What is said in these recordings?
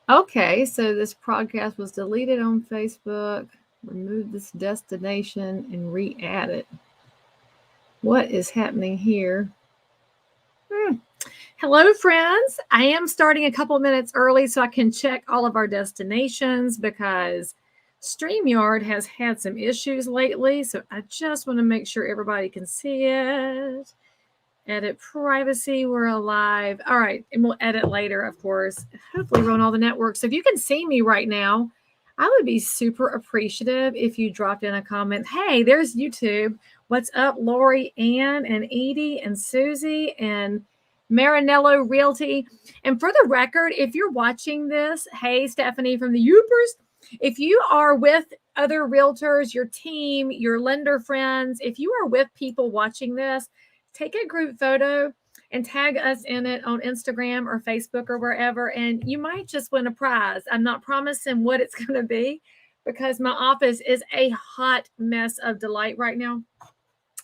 Okay, so this podcast was deleted on Facebook. Remove this destination and re-add it. What is happening here? Hello, friends. I am starting a couple minutes early so I can check all of our destinations because StreamYard has had some issues lately. So I just want to make sure everybody can see it. Edit privacy. We're alive. All right. And we'll edit later, of course. Hopefully, we're on all the networks. So if you can see me right now, I would be super appreciative if you dropped in a comment. Hey, there's YouTube. What's up, Lori, Ann, and Edie, and Susie, and Marinello Realty? And for the record, if you're watching this, hey, Stephanie from the Youpers, if you are with other realtors, your team, your lender friends, if you are with people watching this, take a group photo and tag us in it on Instagram or Facebook or wherever, and you might just win a prize. I'm not promising what it's going to be because my office is a hot mess of delight right now.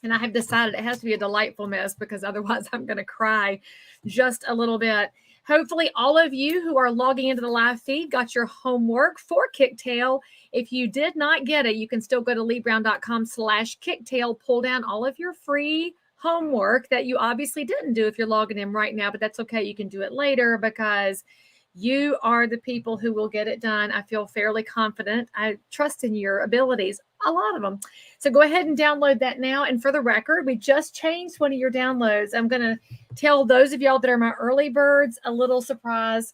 And I have decided it has to be a delightful mess because otherwise I'm going to cry just a little bit. Hopefully, all of you who are logging into the live feed got your homework for Kicktail. If you did not get it, you can still go to leighbrown.com/Kicktail, pull down all of your free homework that you obviously didn't do if you're logging in right now, but that's okay. You can do it later because you are the people who will get it done. I feel fairly confident. I trust in your abilities, a lot of them. So go ahead and download that now. And for the record, we just changed one of your downloads. I'm going to tell those of y'all that are my early birds a little surprise.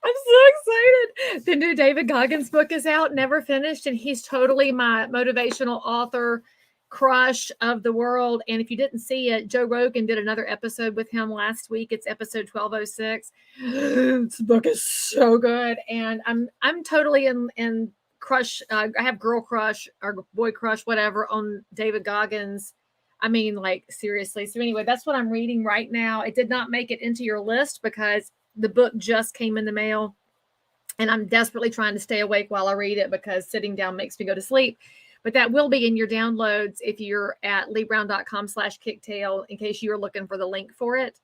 I'm so excited. The new David Goggins book is out, Never Finished, and he's totally my motivational author crush of the world. And if you didn't see it, Joe Rogan did another episode with him last week. It's episode 1206. This book is so good, and I'm totally in crush. I have girl crush or boy crush, whatever, on David Goggins. I mean, like, seriously. So anyway, that's what I'm reading right now. It did not make it into your list because the book just came in the mail, and I'm desperately trying to stay awake while I read it because sitting down makes me go to sleep. But that will be in your downloads if you're at leighbrown.com/Kicktail in case you're looking for the link for it.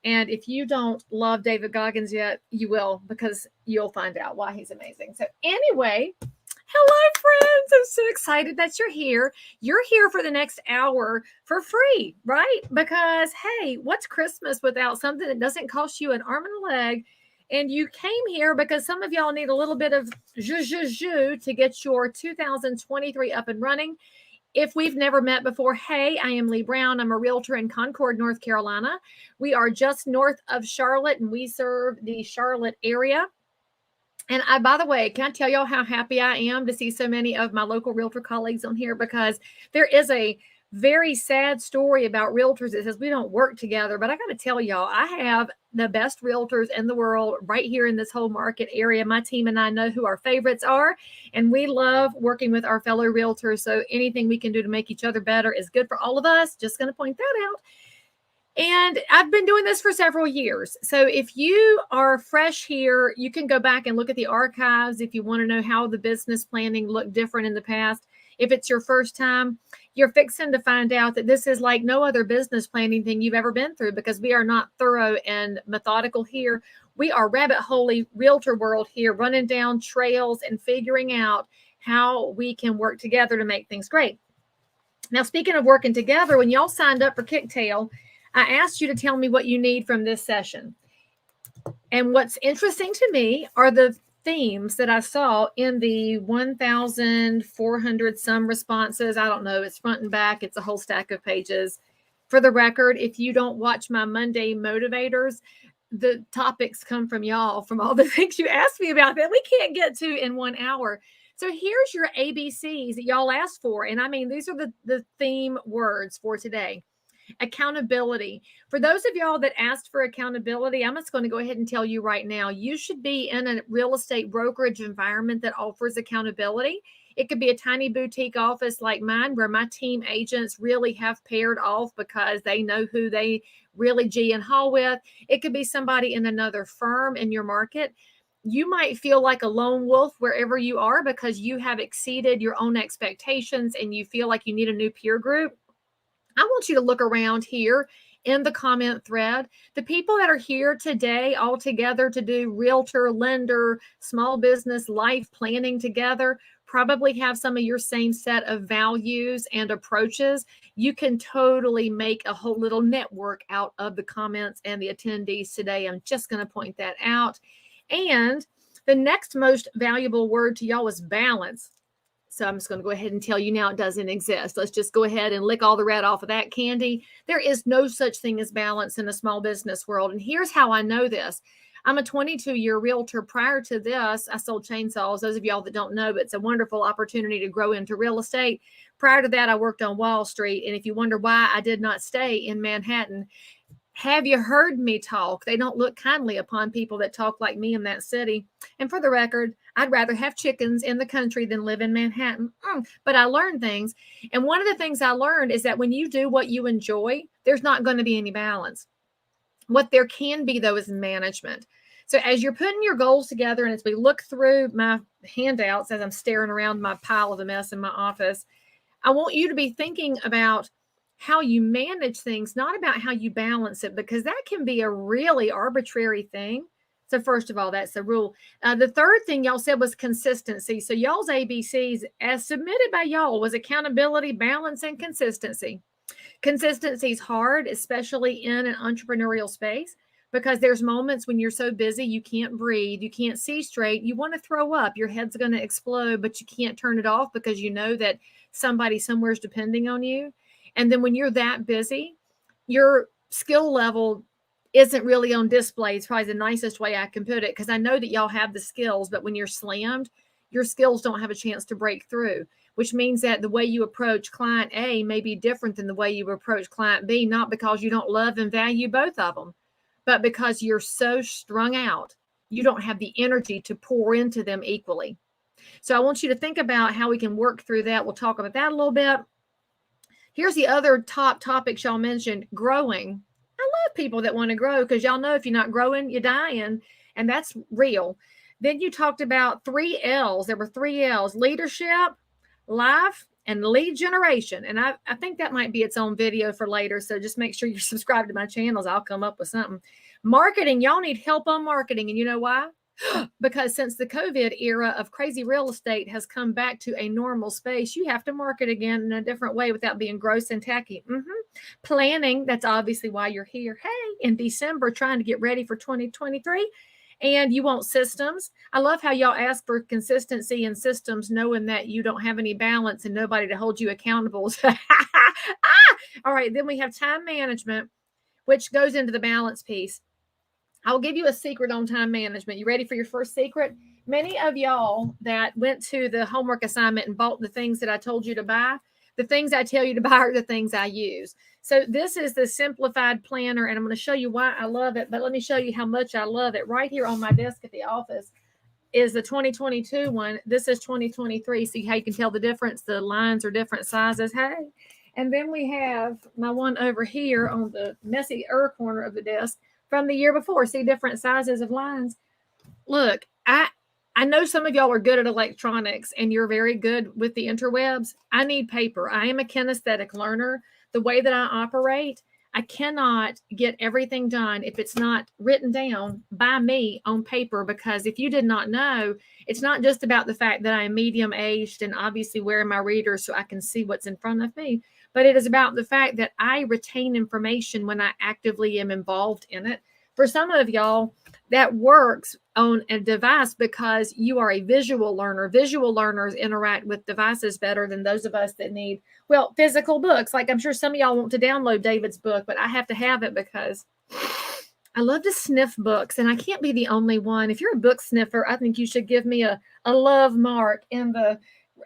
And if you don't love David Goggins yet, you will, because you'll find out why he's amazing. So anyway, hello, friends. I'm so excited that you're here. You're here for the next hour for free, right? Because, hey, what's Christmas without something that doesn't cost you an arm and a leg? And you came here because some of y'all need a little bit of zhuzh to get your 2023 up and running. If we've never met before, hey, I am Leigh Brown. I'm a realtor in Concord, North Carolina. We are just north of Charlotte, and we serve the Charlotte area. And by the way, can I tell y'all how happy I am to see so many of my local realtor colleagues on here? Because there is a very sad story about realtors that says we don't work together. But I got to tell y'all, I have the best realtors in the world right here in this whole market area. My team and I know who our favorites are, and we love working with our fellow realtors. So anything we can do to make each other better is good for all of us. Just going to point that out. And I've been doing this for several years. So if you are fresh here, you can go back and look at the archives if you want to know how the business planning looked different in the past. If it's your first time, you're fixing to find out that this is like no other business planning thing you've ever been through, because we are not thorough and methodical here. We are rabbit holey realtor world here, running down trails and figuring out how we can work together to make things great. Now, speaking of working together, when y'all signed up for Kicktail, I asked you to tell me what you need from this session. And what's interesting to me are the themes that I saw in the 1,400 some responses. I don't know. It's front and back. It's a whole stack of pages. For the record, if you don't watch my Monday motivators, the topics come from y'all, from all the things you asked me about that we can't get to in 1 hour. So here's your ABCs that y'all asked for. And I mean, these are the theme words for today. Accountability. For those of y'all that asked for accountability, I'm just going to go ahead and tell you right now, you should be in a real estate brokerage environment that offers accountability. It could be a tiny boutique office like mine where my team agents really have paired off because they know who they really G and haul with. It could be somebody in another firm in your market. You might feel like a lone wolf wherever you are because you have exceeded your own expectations and you feel like you need a new peer group. I want you to look around here in the comment thread. The people that are here today all together to do realtor, lender, small business, life planning together probably have some of your same set of values and approaches. You can totally make a whole little network out of the comments and the attendees today. I'm just going to point that out. And the next most valuable word to y'all is balance. So I'm just going to go ahead and tell you now it doesn't exist. Let's just go ahead and lick all the red off of that candy. There is no such thing as balance in the small business world. And here's how I know this. I'm a 22-year realtor. Prior to this, I sold chainsaws. Those of y'all that don't know, but it's a wonderful opportunity to grow into real estate. Prior to that, I worked on Wall Street. And if you wonder why I did not stay in Manhattan, have you heard me talk? They don't look kindly upon people that talk like me in that city. And for the record, I'd rather have chickens in the country than live in Manhattan. But I learned things. And one of the things I learned is that when you do what you enjoy, there's not going to be any balance. What there can be, though, is management. So as you're putting your goals together, and as we look through my handouts, as I'm staring around my pile of a mess in my office, I want you to be thinking about how you manage things, not about how you balance it, because that can be a really arbitrary thing. So first of all, that's the rule. The third thing y'all said was consistency. So y'all's ABCs, as submitted by y'all, was accountability, balance, and consistency. Consistency is hard, especially in an entrepreneurial space, because there's moments when you're so busy, you can't breathe, you can't see straight, you want to throw up, your head's going to explode, but you can't turn it off because you know that somebody somewhere is depending on you. And then when you're that busy, your skill level isn't really on display. It's probably the nicest way I can put it, because I know that y'all have the skills, but when you're slammed, your skills don't have a chance to break through, which means that the way you approach client A may be different than the way you approach client B, not because you don't love and value both of them, but because you're so strung out, you don't have the energy to pour into them equally. So I want you to think about how we can work through that. We'll talk about that a little bit. Here's the other top topics y'all mentioned: growing. I love people that want to grow, because y'all know if you're not growing, you're dying, and that's real. Then you talked about 3 L's. There were 3 L's: leadership, life, and lead generation. And I think that might be its own video for later. So just make sure you're subscribed to my channels. I'll come up with something. Marketing. Y'all need help on marketing. And you know why? Because since the COVID era of crazy real estate has come back to a normal space, you have to market again in a different way without being gross and tacky. Planning. That's obviously why you're here. Hey, in December, trying to get ready for 2023. And you want systems. I love how y'all ask for consistency and systems, knowing that you don't have any balance and nobody to hold you accountable. All right. Then we have time management, which goes into the balance piece. I'll give you a secret on time management. You ready for your first secret? Many of y'all that went to the homework assignment and bought the things that I told you to buy, the things I tell you to buy are the things I use. So this is the simplified planner, and I'm going to show you why I love it, but let me show you how much I love it. Right here on my desk at the office is the 2022 one. This is 2023. See how you can tell the difference? The lines are different sizes. Hey. And then we have my one over here on the messy corner of the desk from the year before. See different sizes of lines. Look, I know some of y'all are good at electronics and you're very good with the interwebs. I need paper. I am a kinesthetic learner. The way that I operate, I cannot get everything done if it's not written down by me on paper, because if you did not know, it's not just about the fact that I am medium aged and obviously wearing my reader so I can see what's in front of me, but it is about the fact that I retain information when I actively am involved in it. For some of y'all, that works on a device because you are a visual learner. Visual learners interact with devices better than those of us that need, well, physical books. Like I'm sure some of y'all want to download David's book, but I have to have it because I love to sniff books, and I can't be the only one. If you're a book sniffer, I think you should give me a love mark in the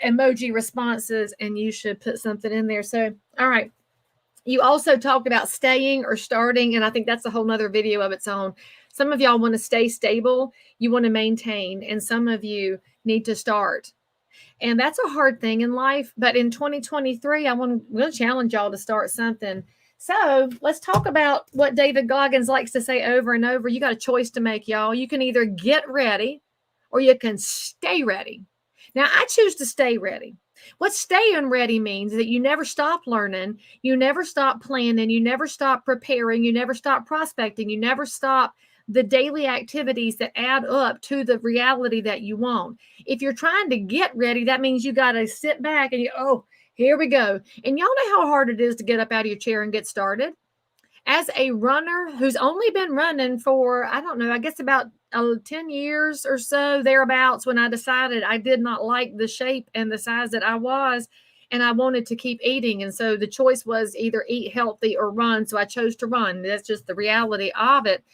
emoji responses, and you should put something in there. So, all right. You also talked about staying or starting, and I think that's a whole nother video of its own. Some of y'all want to stay stable, you want to maintain, and some of you need to start. And that's a hard thing in life. But in 2023, we'll challenge y'all to start something. So let's talk about what David Goggins likes to say over and over. You got a choice to make, y'all. You can either get ready or you can stay ready. Now, I choose to stay ready. What staying ready means that you never stop learning, you never stop planning, you never stop preparing, you never stop prospecting, you never stop the daily activities that add up to the reality that you want. If you're trying to get ready, that means you got to sit back and here we go. And y'all know how hard it is to get up out of your chair and get started. As a runner who's only been running for, I don't know, I guess about 10 years or so, thereabouts, when I decided I did not like the shape and the size that I was, and I wanted to keep eating. And so the choice was either eat healthy or run. So I chose to run. That's just the reality of it.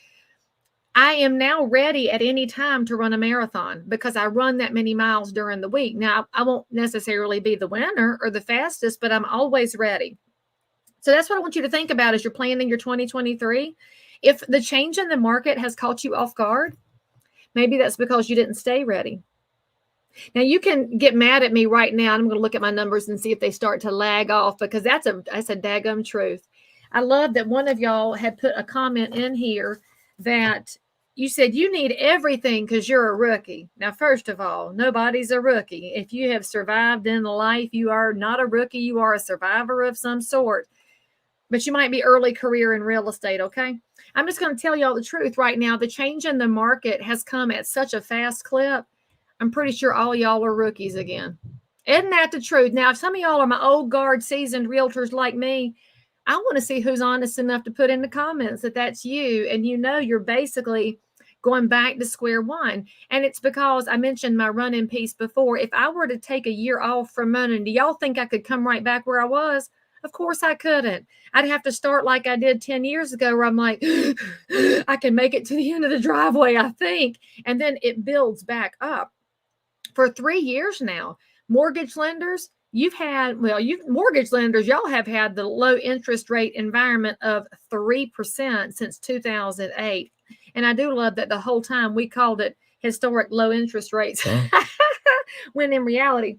I am now ready at any time to run a marathon because I run that many miles during the week. Now, I won't necessarily be the winner or the fastest, but I'm always ready. So that's what I want you to think about as you're planning your 2023. If the change in the market has caught you off guard, maybe that's because you didn't stay ready. Now, you can get mad at me right now. I'm going to look at my numbers and see if they start to lag off, because that's a daggum truth. I love that one of y'all had put a comment in here that you said you need everything because you're a rookie. Now, first of all, nobody's a rookie. If you have survived in life, you are not a rookie. You are a survivor of some sort. But you might be early career in real estate, okay? I'm just going to tell y'all the truth right now. The change in the market has come at such a fast clip. I'm pretty sure all y'all are rookies again. Isn't that the truth? Now, if some of y'all are my old guard, seasoned realtors like me, I want to see who's honest enough to put in the comments that that's you, and you're basically going back to square one. And it's because I mentioned my running piece before. If I were to take a year off from running, do y'all think I could come right back where I was? Of course I couldn't. I'd have to start like I did 10 years ago, where I'm like, I can make it to the end of the driveway, I think. And then it builds back up. For 3 years now, mortgage lenders, mortgage lenders, y'all have had the low interest rate environment of 3% since 2008. And I do love that the whole time we called it historic low interest rates, when in reality,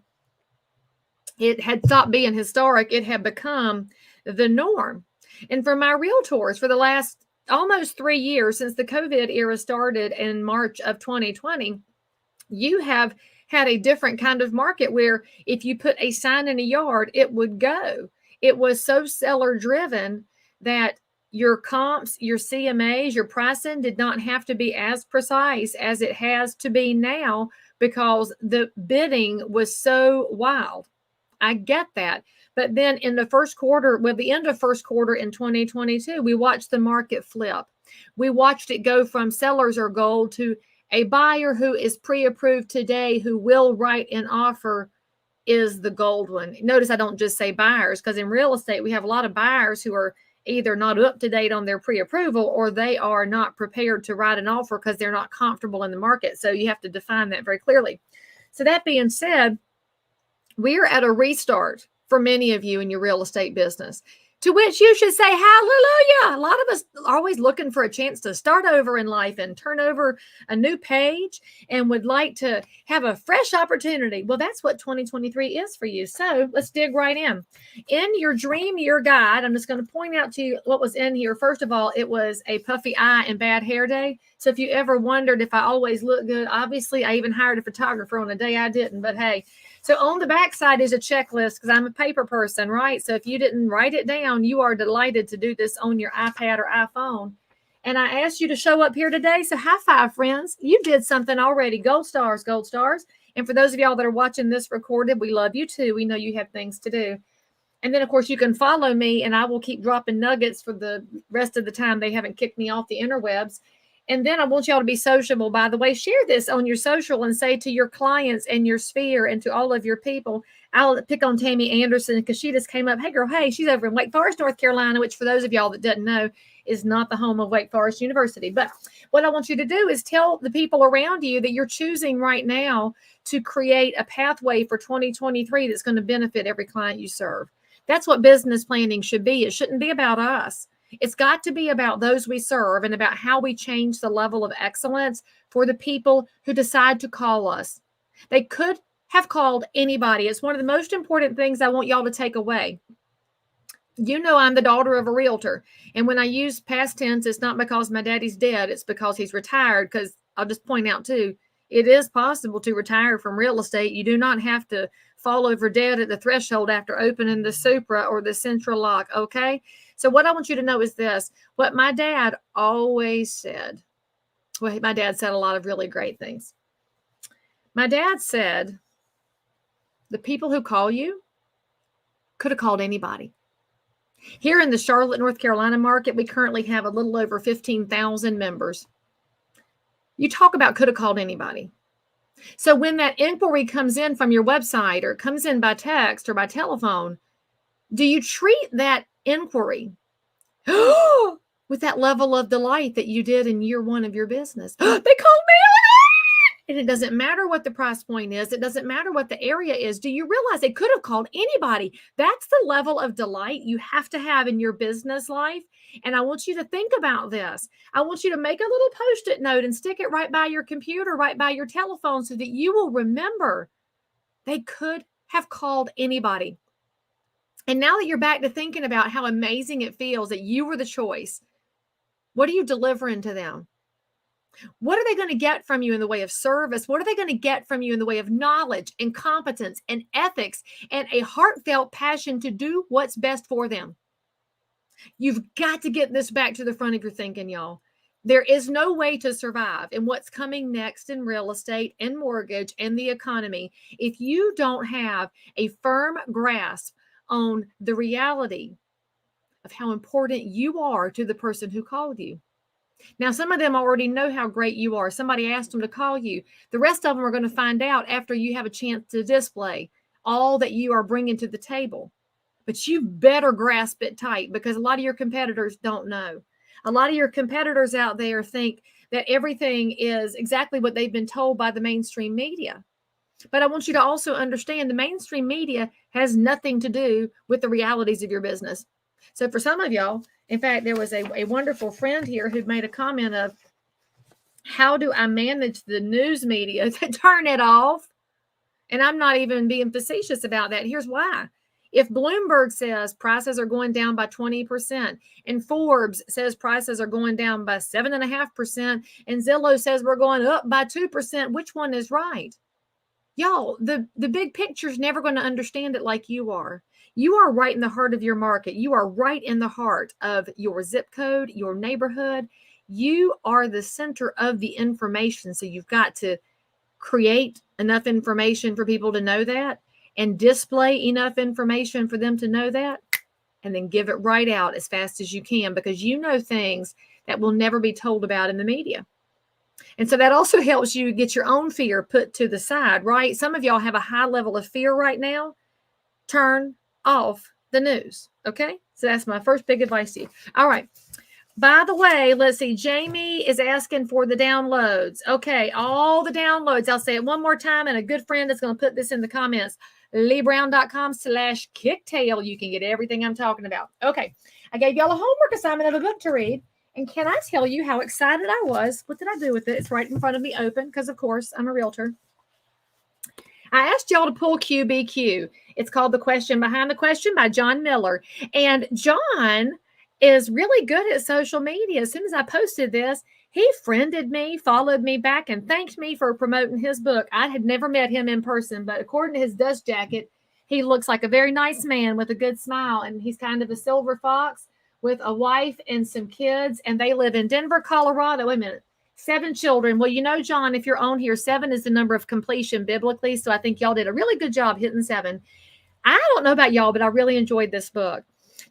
it had stopped being historic. It had become the norm. And for my realtors, for the last almost 3 years, since the COVID era started in March of 2020, you have had a different kind of market where if you put a sign in a yard, it would go. It was so seller driven that your comps, your CMAs, your pricing did not have to be as precise as it has to be now, because the bidding was so wild. I get that. But then in the first quarter, the end of first quarter in 2022, we watched the market flip. We watched it go from sellers are gold to a buyer who is pre-approved today, who will write an offer, is the gold one. Notice I don't just say buyers, because in real estate, we have a lot of buyers who are either not up to date on their pre-approval, or they are not prepared to write an offer because they're not comfortable in the market. So you have to define that very clearly. So that being said, we're at a restart for many of you in your real estate business, to which you should say hallelujah. A lot of us are always looking for a chance to start over in life and turn over a new page and would like to have a fresh opportunity. Well, that's what 2023 is for you. So let's dig right in. In your dream year guide, I'm just going to point out to you what was in here. First of all, it was a puffy eye and bad hair day. So if you ever wondered if I always look good, obviously I even hired a photographer on a day I didn't, but hey. So on the backside is a checklist, because I'm a paper person, right? So if you didn't write it down, you are delighted to do this on your iPad or iPhone. And I asked you to show up here today. So high five, friends. You did something already. Gold stars, gold stars. And for those of y'all that are watching this recorded, we love you too. We know you have things to do. And then, of course, you can follow me, and I will keep dropping nuggets for the rest of the time they haven't kicked me off the interwebs. And then I want y'all to be sociable. By the way, share this on your social and say to your clients and your sphere and to all of your people. I'll pick on Tammy Anderson because she just came up. Hey, girl, hey, she's over in Wake Forest, North Carolina, which for those of y'all that didn't know is not the home of Wake Forest University. But what I want you to do is tell the people around you that you're choosing right now to create a pathway for 2023 that's going to benefit every client you serve. That's what business planning should be. It shouldn't be about us. It's got to be about those we serve and about how we change the level of excellence for the people who decide to call us. They could have called anybody. It's one of the most important things I want y'all to take away. You know, I'm the daughter of a realtor. And when I use past tense, it's not because my daddy's dead. It's because he's retired. Because I'll just point out too, it is possible to retire from real estate. You do not have to fall over dead at the threshold after opening the Supra or the Central Lock, okay? So what I want you to know is this. What my dad always said, well, my dad said a lot of really great things. My dad said, the people who call you could have called anybody. Here in the Charlotte, North Carolina market, we currently have a little over 15,000 members. You talk about could have called anybody. So when that inquiry comes in from your website or comes in by text or by telephone, do you treat that inquiry with that level of delight that you did in year one of your business? They called me. And it doesn't matter what the price point is. It doesn't matter what the area is. Do you realize they could have called anybody? That's the level of delight you have to have in your business life. And I want you to think about this. I want you to make a little Post-it note and stick it right by your computer, right by your telephone, so that you will remember they could have called anybody. And now that you're back to thinking about how amazing it feels that you were the choice, what are you delivering to them? What are they going to get from you in the way of service? What are they going to get from you in the way of knowledge and competence and ethics and a heartfelt passion to do what's best for them? You've got to get this back to the front of your thinking, y'all. There is no way to survive in what's coming next in real estate and mortgage and the economy if you don't have a firm grasp on the reality of how important you are to the person who called you. Now, some of them already know how great you are. Somebody asked them to call you. The rest of them are going to find out after you have a chance to display all that you are bringing to the table. But you better grasp it tight, because a lot of your competitors don't know. A lot of your competitors out there think that everything is exactly what they've been told by the mainstream media. But I want you to also understand the mainstream media has nothing to do with the realities of your business. So for some of y'all, in fact, there was a wonderful friend here who made a comment of, how do I manage the news media to turn it off? And I'm not even being facetious about that. Here's why. If Bloomberg says prices are going down by 20% and Forbes says prices are going down by 7.5% and Zillow says we're going up by 2%, which one is right? Y'all, the big picture is never going to understand it like you are. You are right in the heart of your market. You are right in the heart of your zip code, your neighborhood. You are the center of the information. So you've got to create enough information for people to know that, and display enough information for them to know that, and then give it right out as fast as you can, because you know things that will never be told about in the media. And so that also helps you get your own fear put to the side, right? Some of y'all have a high level of fear right now. Turn off the news, okay? So that's my first big advice to you. All right. By the way, let's see. Jamie is asking for the downloads. Okay, all the downloads. I'll say it one more time, and a good friend is going to put this in the comments. LeighBrown.com/kicktail. You can get everything I'm talking about. Okay, I gave y'all a homework assignment of a book to read. And can I tell you how excited I was? What did I do with it? It's right in front of me open because, of course, I'm a realtor. I asked y'all to pull QBQ. It's called The Question Behind the Question by John Miller. And John is really good at social media. As soon as I posted this, he friended me, followed me back, and thanked me for promoting his book. I had never met him in person, but according to his dust jacket, he looks like a very nice man with a good smile. And he's kind of a silver fox with a wife and some kids, and they live in Denver, Colorado. Wait a minute. 7 children. Well, you know, John, if you're on here, 7 is the number of completion biblically. So I think y'all did a really good job hitting 7. I don't know about y'all, but I really enjoyed this book.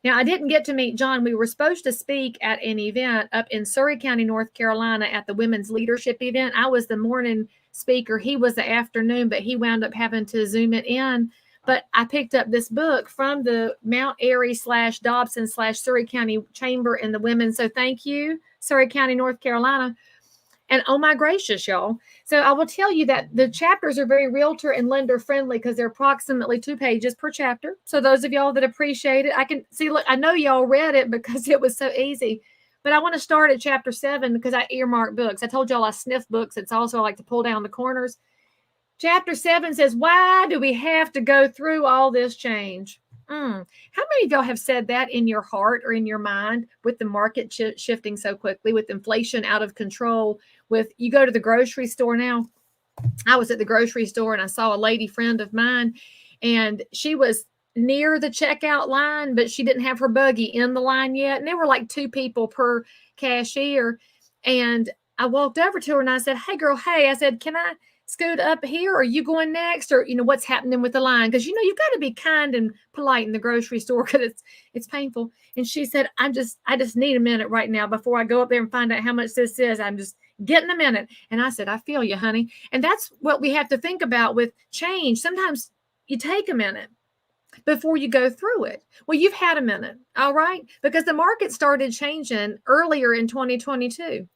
Now, I didn't get to meet John. We were supposed to speak at an event up in Surry County, North Carolina at the Women's Leadership event. I was the morning speaker. He was the afternoon, but he wound up having to Zoom it in. But I picked up this book from the Mount Airy/Dobson/Surry County Chamber and the Women. So thank you, Surry County, North Carolina. And oh my gracious, y'all. So I will tell you that the chapters are very realtor and lender friendly because they're approximately 2 pages per chapter. So those of y'all that appreciate it, I can see, look, I know y'all read it because it was so easy. But I want to start at chapter 7 because I earmark books. I told y'all I sniff books. It's also I like to pull down the corners. Chapter 7 says, why do we have to go through all this change? How many of y'all have said that in your heart or in your mind with the market shifting so quickly, with inflation out of control, with you go to the grocery store now? I was at the grocery store and I saw a lady friend of mine, and she was near the checkout line, but she didn't have her buggy in the line yet. And there were like 2 people per cashier. And I walked over to her and I said, "Hey girl, hey," I said, "Can I scoot up here? Or are you going next? Or, what's happening with the line?" Because, you've got to be kind and polite in the grocery store because it's painful. And she said, I just need a minute right now before I go up there and find out how much this is. I'm just getting a minute. And I said, "I feel you, honey." And that's what we have to think about with change. Sometimes you take a minute before you go through it. Well, you've had a minute, all right? Because the market started changing earlier in 2022.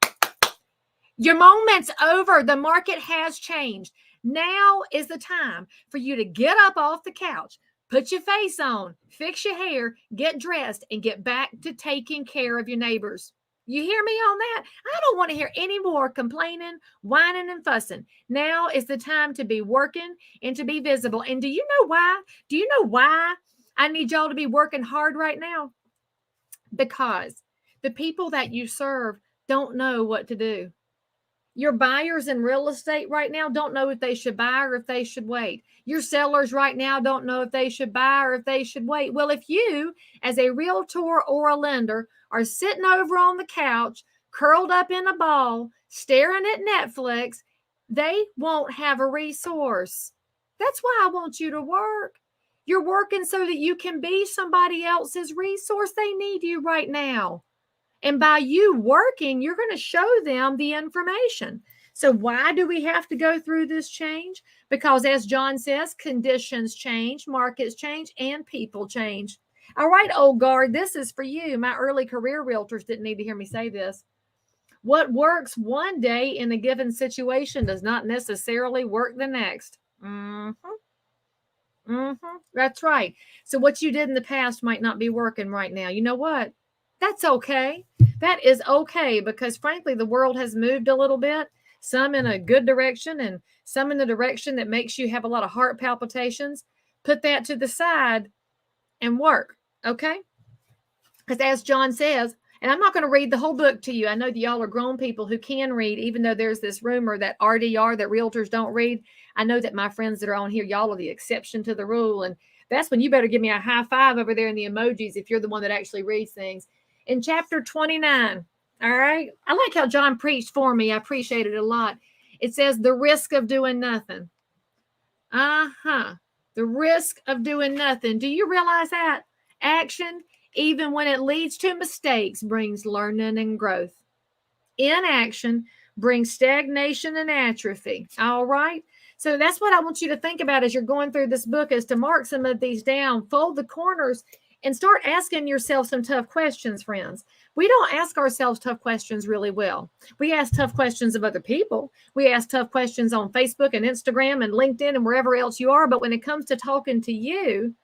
Your moment's over. The market has changed. Now is the time for you to get up off the couch, put your face on, fix your hair, get dressed, and get back to taking care of your neighbors. You hear me on that? I don't want to hear any more complaining, whining, and fussing. Now is the time to be working and to be visible. And do you know why? Do you know why I need y'all to be working hard right now? Because the people that you serve don't know what to do. Your buyers in real estate right now don't know if they should buy or if they should wait. Your sellers right now don't know if they should buy or if they should wait. Well, if you, as a realtor or a lender, are sitting over on the couch, curled up in a ball, staring at Netflix, they won't have a resource. That's why I want you to work. You're working so that you can be somebody else's resource. They need you right now. And by you working, you're going to show them the information. So why do we have to go through this change? Because as John says, conditions change, markets change, and people change. All right, old guard, this is for you. My early career realtors didn't need to hear me say this. What works one day in a given situation does not necessarily work the next. That's right. So what you did in the past might not be working right now. You know what? That's okay. That is okay, because frankly, the world has moved a little bit, some in a good direction and some in the direction that makes you have a lot of heart palpitations. Put that to the side and work, okay? Because as John says, and I'm not going to read the whole book to you. I know that y'all are grown people who can read, even though there's this rumor that RDR, that realtors don't read. I know that my friends that are on here, y'all are the exception to the rule. And that's when you better give me a high five over there in the emojis if you're the one that actually reads things. In chapter 29, all right? I like how John preached for me. I appreciate it a lot. It says the risk of doing nothing. The risk of doing nothing. Do you realize that? Action, even when it leads to mistakes, brings learning and growth. Inaction brings stagnation and atrophy. All right? So that's what I want you to think about as you're going through this book, is to mark some of these down, fold the corners, and start asking yourself some tough questions, friends. We don't ask ourselves tough questions really well. We ask tough questions of other people. We ask tough questions on Facebook and Instagram and LinkedIn and wherever else you are. But when it comes to talking to you,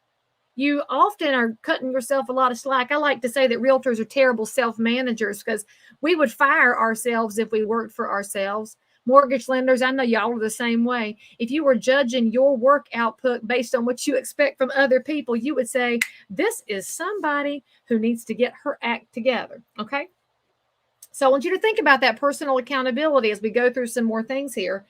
you often are cutting yourself a lot of slack. I like to say that realtors are terrible self-managers, because we would fire ourselves if we worked for ourselves. Mortgage lenders, I know y'all are the same way. If you were judging your work output based on what you expect from other people, you would say, this is somebody who needs to get her act together, okay? So I want you to think about that personal accountability as we go through some more things here.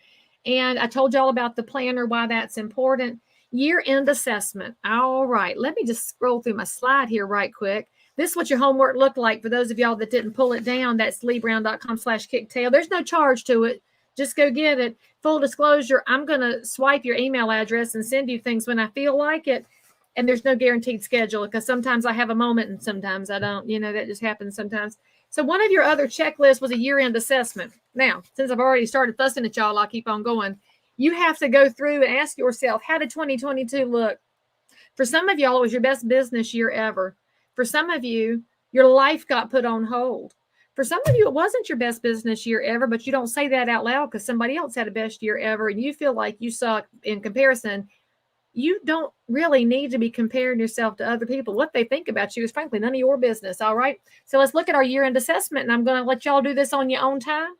And I told y'all about the planner, why that's important. Year-end assessment. All right, let me just scroll through my slide here right quick. This is what your homework looked like for those of y'all that didn't pull it down. That's leighbrown.com/kicktail. There's no charge to it. Just go get it. Full disclosure, I'm going to swipe your email address and send you things when I feel like it. And there's no guaranteed schedule, because sometimes I have a moment and sometimes I don't. That just happens sometimes. So one of your other checklists was a year-end assessment. Now, since I've already started fussing at y'all, I'll keep on going. You have to go through and ask yourself, how did 2022 look? For some of y'all, it was your best business year ever. For some of you, your life got put on hold. For some of you, it wasn't your best business year ever, but you don't say that out loud because somebody else had a best year ever and you feel like you suck in comparison. You don't really need to be comparing yourself to other people. What they think about you is frankly none of your business, all right? So let's look at our year-end assessment, and I'm going to let y'all do this on your own time.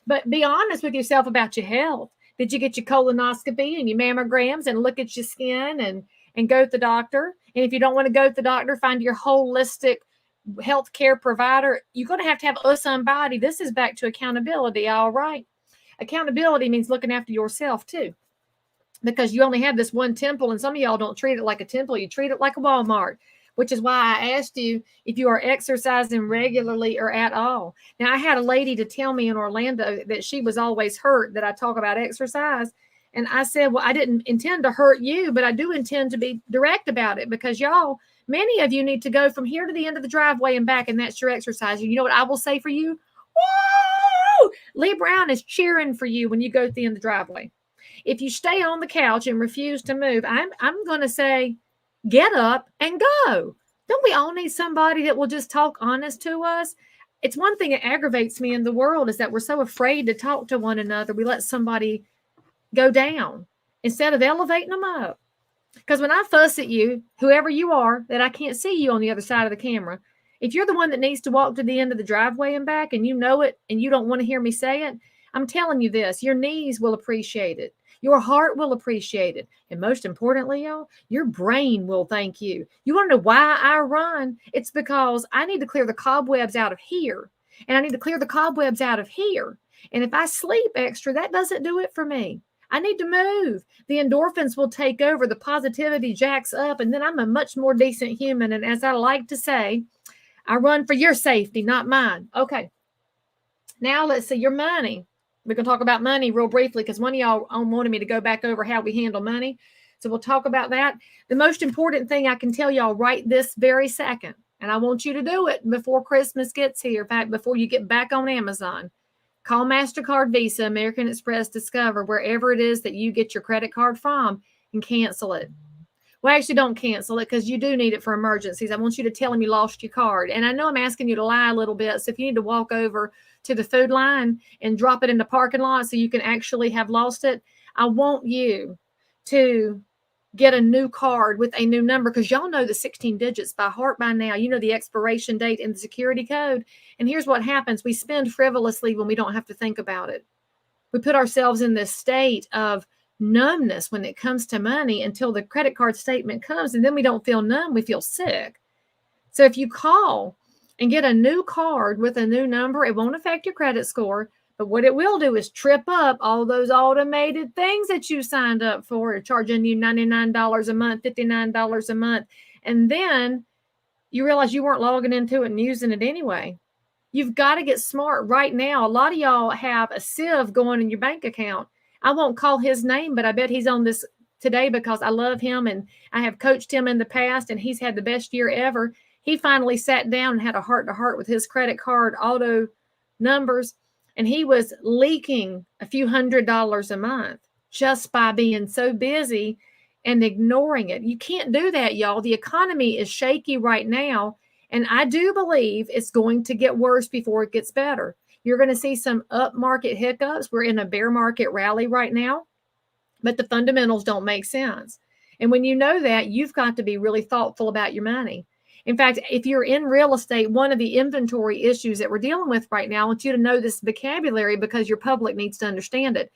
But be honest with yourself about your health. Did you get your colonoscopy and your mammograms and look at your skin and go to the doctor? And if you don't want to go to the doctor, find your holistic healthcare provider. You're going to have somebody. This is back to accountability, all right? Accountability means looking after yourself too. because you only have this one temple, and some of y'all don't treat it like a temple. You treat it like a Walmart, which is why I asked you if you are exercising regularly or at all. Now, I had a lady to tell me in Orlando that she was always hurt that I talk about exercise. And I said, well, I didn't intend to hurt you, but I do intend to be direct about it, because y'all, many of you need to go from here to the end of the driveway and back, and that's your exercise. And you know what I will say for you? Woo! Leigh Brown is cheering for you when you go to the end of the driveway. If you stay on the couch and refuse to move, I'm going to say, get up and go. Don't we all need somebody that will just talk honest to us? It's one thing that aggravates me in the world is that we're so afraid to talk to one another. We let somebody go down instead of elevating them up. Because when I fuss at you, whoever you are, that I can't see you on the other side of the camera, if you're the one that needs to walk to the end of the driveway and back, and you know it and you don't want to hear me say it, I'm telling you this, your knees will appreciate it. Your heart will appreciate it. And most importantly, y'all, your brain will thank you. You want to know why I run? It's because I need to clear the cobwebs out of here. And I need to clear the cobwebs out of here. And if I sleep extra, that doesn't do it for me. I need to move. The endorphins will take over. The positivity jacks up. And then I'm a much more decent human. And as I like to say, I run for your safety, not mine. Okay. Now let's see your money. We're going to talk about money real briefly, because one of y'all wanted me to go back over how we handle money. So we'll talk about that. The most important thing I can tell y'all right this very second, and I want you to do it before Christmas gets here. In fact, before you get back on Amazon, call MasterCard, Visa, American Express, Discover, wherever it is that you get your credit card from, and cancel it. Well, actually, don't cancel it, because you do need it for emergencies. I want you to tell them you lost your card. And I know I'm asking you to lie a little bit. So if you need to walk over to the food line and drop it in the parking lot so you can actually have lost it, I want you to get a new card with a new number, because y'all know the 16 digits by heart by now. You know the expiration date and the security code. And here's what happens. We spend frivolously when we don't have to think about it. We put ourselves in this state of numbness when it comes to money until the credit card statement comes, and then we don't feel numb, we feel sick. So if you call and get a new card with a new number, it won't affect your credit score, but what it will do is trip up all those automated things that you signed up for, charging you $99 a month, $59 a month, and then you realize you weren't logging into it and using it anyway. You've got to get smart right now. A lot of y'all have a sieve going in your bank account. I won't call his name, but I bet he's on this today because I love him and I have coached him in the past, and he's had the best year ever. He finally sat down and had a heart-to-heart with his credit card auto numbers, and he was leaking a few $100s a month just by being so busy and ignoring it. You can't do that, y'all. The economy is shaky right now, and I do believe it's going to get worse before it gets better. You're going to see some up market hiccups. We're in a bear market rally right now, but the fundamentals don't make sense. And when you know that, you've got to be really thoughtful about your money. In fact, if you're in real estate, one of the inventory issues that we're dealing with right now, I want you to know this vocabulary because your public needs to understand it.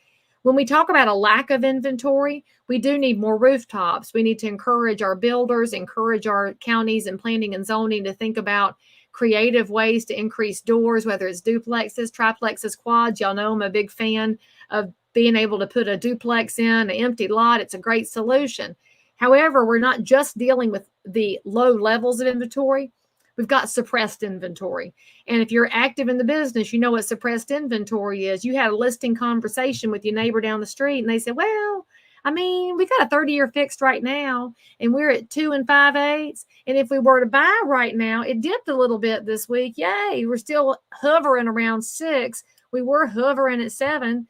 When we talk about a lack of inventory, we do need more rooftops. We need to encourage our builders, encourage our counties and planning and zoning to think about creative ways to increase doors, whether it's duplexes, triplexes, quads. Y'all know I'm a big fan of being able to put a duplex in an empty lot. It's a great solution. However, we're not just dealing with the low levels of inventory. We've got suppressed inventory. And if you're active in the business, you know what suppressed inventory is. You had a listing conversation with your neighbor down the street, and they said, well, I mean, we got a 30-year fixed right now, and we're at 2 5/8. And if we were to buy right now, it dipped a little bit this week. Yay, we're still hovering around 6. We were hovering at 7,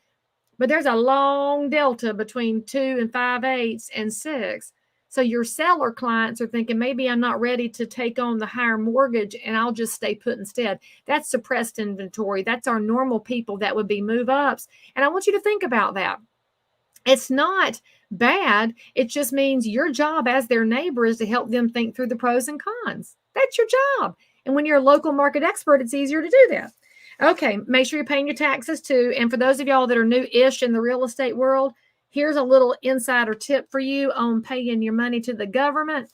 but there's a long delta between 2 5/8 and 6. So your seller clients are thinking, maybe I'm not ready to take on the higher mortgage and I'll just stay put instead. That's suppressed inventory. That's our normal people that would be move ups. And I want you to think about that. It's not bad. It just means your job as their neighbor is to help them think through the pros and cons. That's your job. And when you're a local market expert, it's easier to do that. Okay, make sure you're paying your taxes too. And for those of y'all that are new-ish in the real estate world, here's a little insider tip for you on paying your money to the government.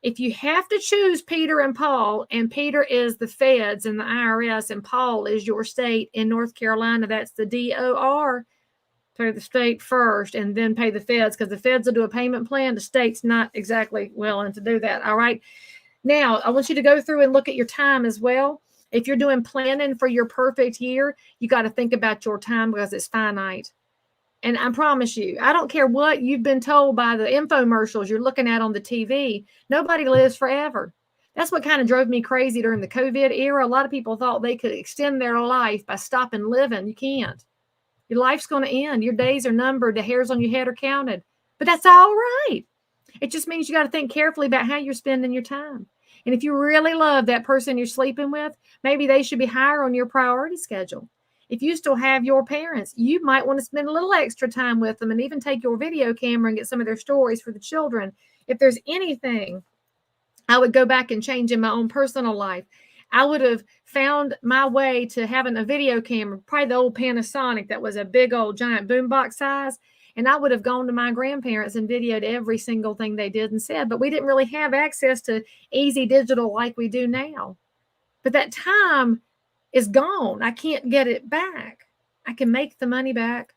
If you have to choose Peter and Paul, and Peter is the feds and the IRS, and Paul is your state in North Carolina, that's the DOR, Pay the state first and then pay the feds, because the feds will do a payment plan. The state's not exactly willing to do that. All right. Now, I want you to go through and look at your time as well. If you're doing planning for your perfect year, you got to think about your time because it's finite. And I promise you, I don't care what you've been told by the infomercials you're looking at on the TV, nobody lives forever. That's what kind of drove me crazy during the COVID era. A lot of people thought they could extend their life by stopping living. You can't. Your life's going to end. Your days are numbered. The hairs on your head are counted. But that's all right. It just means you got to think carefully about how you're spending your time. And if you really love that person you're sleeping with, maybe they should be higher on your priority schedule. If you still have your parents, you might want to spend a little extra time with them and even take your video camera and get some of their stories for the children. If there's anything I would go back and change in my own personal life, I would have found my way to having a video camera, probably the old Panasonic that was a big old giant boombox size. And I would have gone to my grandparents and videoed every single thing they did and said. But we didn't really have access to easy digital like we do now. But that time is gone. I can't get it back. I can make the money back.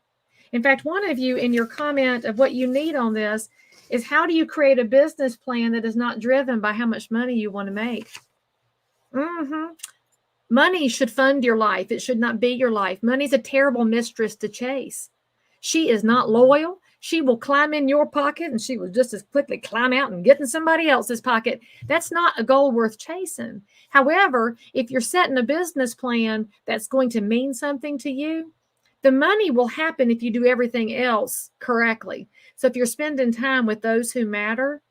In fact, one of you in your comment of what you need on this is, how do you create a business plan that is not driven by how much money you want to make? Money should fund your life. It should not be your life. Money's a terrible mistress to chase. She is not loyal. She will climb in your pocket and she will just as quickly climb out and get in somebody else's pocket. That's not a goal worth chasing. However, if you're setting a business plan that's going to mean something to you, the money will happen if you do everything else correctly. So if you're spending time with those who matter,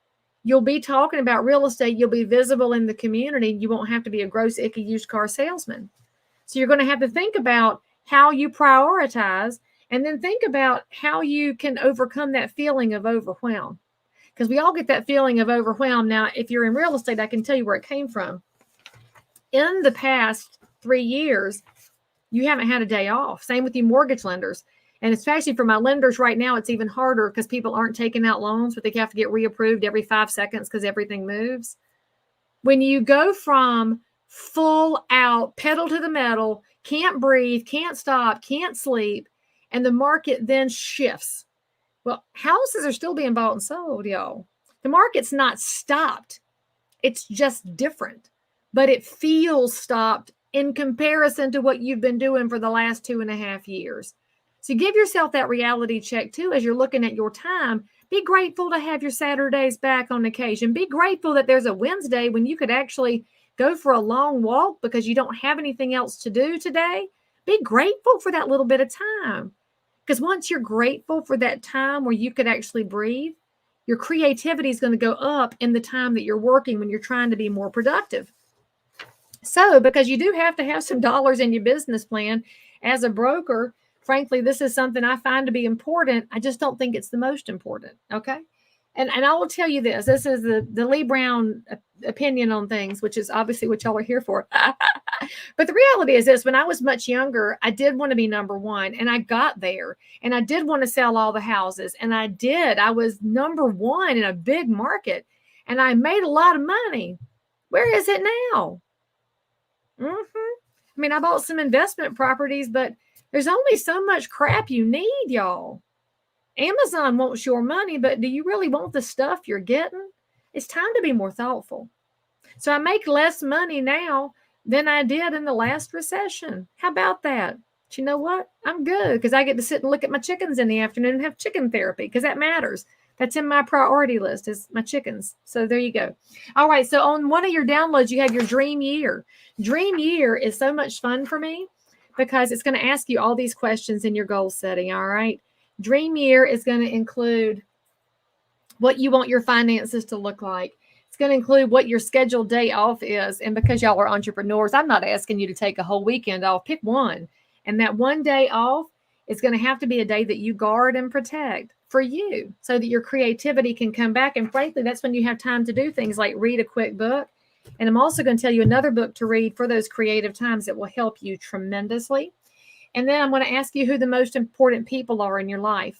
you'll be talking about real estate. You'll be visible in the community. You won't have to be a gross, icky used car salesman. So you're going to have to think about how you prioritize, and then think about how you can overcome that feeling of overwhelm. Because we all get that feeling of overwhelm. Now, if you're in real estate, I can tell you where it came from. In the past 3 years, you haven't had a day off. Same with you mortgage lenders. And especially for my lenders right now, it's even harder because people aren't taking out loans, but they have to get reapproved every 5 seconds because everything moves. When you go from full out, pedal to the metal, can't breathe, can't stop, can't sleep, and the market then shifts. Well, houses are still being bought and sold, y'all. The market's not stopped. It's just different, but it feels stopped in comparison to what you've been doing for the last 2.5 years. So give yourself that reality check too as you're looking at your time. Be grateful to have your Saturdays back on occasion. Be grateful that there's a Wednesday when you could actually go for a long walk because you don't have anything else to do today. Be grateful for that little bit of time. Because once you're grateful for that time where you could actually breathe, your creativity is going to go up in the time that you're working when you're trying to be more productive. So because you do have to have some dollars in your business plan as a broker, frankly, this is something I find to be important. I just don't think it's the most important. Okay. And I will tell you this. This is the Leigh Brown opinion on things, which is obviously what y'all are here for. But the reality is this: when I was much younger, I did want to be number one, and I got there, and I did want to sell all the houses, and I did. I was number one in a big market, and I made a lot of money. Where is it now? I mean, I bought some investment properties, but there's only so much crap you need, y'all. Amazon wants your money, but do you really want the stuff you're getting? It's time to be more thoughtful. So I make less money now than I did in the last recession. How about that? But you know what? I'm good because I get to sit and look at my chickens in the afternoon and have chicken therapy because that matters. That's in my priority list is my chickens. So there you go. All right. So on one of your downloads, you have your dream year. Dream year is so much fun for me because it's going to ask you all these questions in your goal setting. All right. Dream year is going to include what you want your finances to look like. It's going to include what your scheduled day off is. And because y'all are entrepreneurs, I'm not asking you to take a whole weekend off. Pick one. And that one day off is going to have to be a day that you guard and protect for you so that your creativity can come back. And frankly, that's when you have time to do things like read a quick book. And I'm also going to tell you another book to read for those creative times that will help you tremendously. And then I'm going to ask you who the most important people are in your life.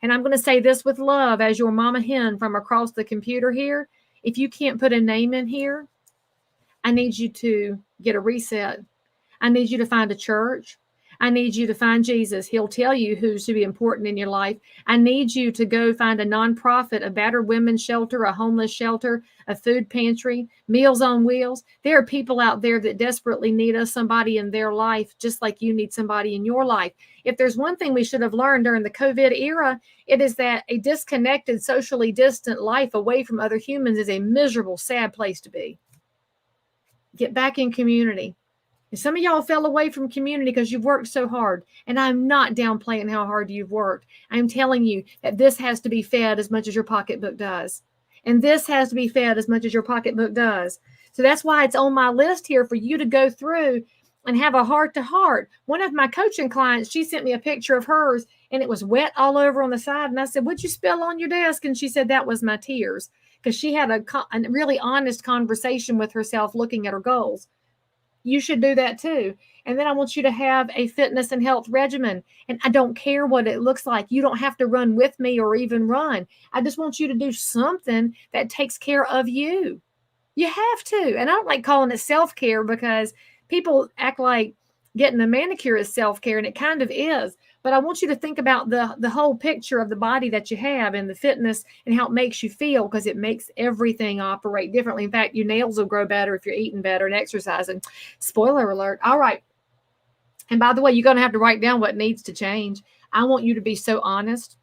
And I'm going to say this with love as your mama hen from across the computer here. If you can't put a name in here, I need you to get a reset. I need you to find a church. I need you to find Jesus. He'll tell you who's to be important in your life. I need you to go find a nonprofit, a battered women's shelter, a homeless shelter, a food pantry, Meals on Wheels. There are people out there that desperately need somebody in their life, just like you need somebody in your life. If there's one thing we should have learned during the COVID era, it is that a disconnected, socially distant life away from other humans is a miserable, sad place to be. Get back in community. And some of y'all fell away from community because you've worked so hard. And I'm not downplaying how hard you've worked. I'm telling you that this has to be fed as much as your pocketbook does. And this has to be fed as much as your pocketbook does. So that's why it's on my list here for you to go through and have a heart to heart. One of my coaching clients, she sent me a picture of hers and it was wet all over on the side. And I said, "What'd you spill on your desk?" And she said, "That was my tears." Because she had a really honest conversation with herself looking at her goals. You should do that too. And then I want you to have a fitness and health regimen. And I don't care what it looks like. You don't have to run with me or even run. I just want you to do something that takes care of you. You have to. And I don't like calling it self-care because people act like getting a manicure is self-care, and it kind of is. But I want you to think about the whole picture of the body that you have and the fitness and how it makes you feel, because it makes everything operate differently. In fact, your nails will grow better if you're eating better and exercising. Spoiler alert. All right. And by the way, you're going to have to write down what needs to change. I want you to be so honest.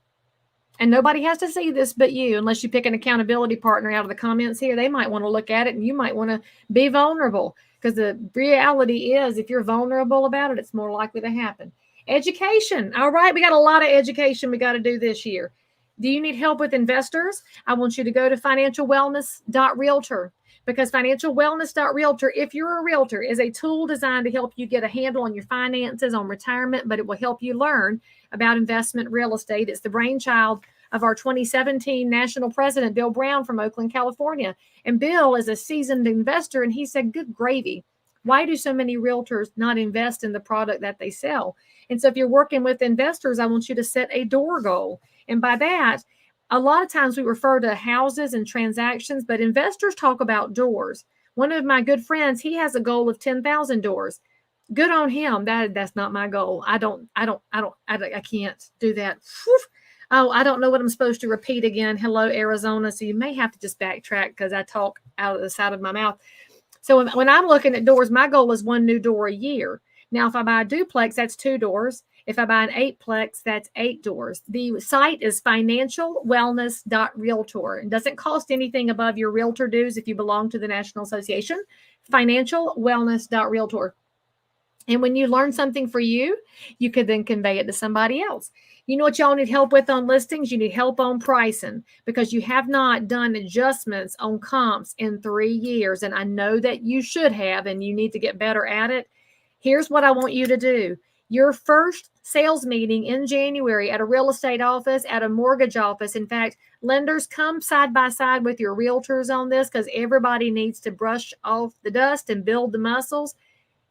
And nobody has to see this but you, unless you pick an accountability partner out of the comments here. They might want to look at it and you might want to be vulnerable, because the reality is if you're vulnerable about it, it's more likely to happen. Education. All right. We got a lot of education we got to do this year. Do you need help with investors? I want you to go to financialwellness.realtor, because financialwellness.realtor, if you're a realtor, is a tool designed to help you get a handle on your finances, on retirement, but it will help you learn about investment real estate. It's the brainchild of our 2017 national president, Bill Brown from Oakland, California. And Bill is a seasoned investor, and he said, good gravy. Why do so many realtors not invest in the product that they sell? And so if you're working with investors, I want you to set a door goal. And by that, a lot of times we refer to houses and transactions, but investors talk about doors. One of my good friends, he has a goal of 10,000 doors. Good on him. That's not my goal. I can't do that. Whew. Oh, I don't know what I'm supposed to repeat again. Hello, Arizona. So you may have to just backtrack because I talk out of the side of my mouth. So when I'm looking at doors, my goal is one new door a year. Now, if I buy a duplex, that's 2 doors. If I buy an 8-plex, that's 8 doors. The site is financialwellness.realtor. It doesn't cost anything above your realtor dues if you belong to the National Association. Financialwellness.realtor. And when you learn something for you, you could then convey it to somebody else. You know what y'all need help with on listings? You need help on pricing, because you have not done adjustments on comps in 3 years. And I know that you should have, and you need to get better at it. Here's what I want you to do. Your first sales meeting in January at a real estate office, at a mortgage office. In fact, lenders, come side by side with your realtors on this, because everybody needs to brush off the dust and build the muscles.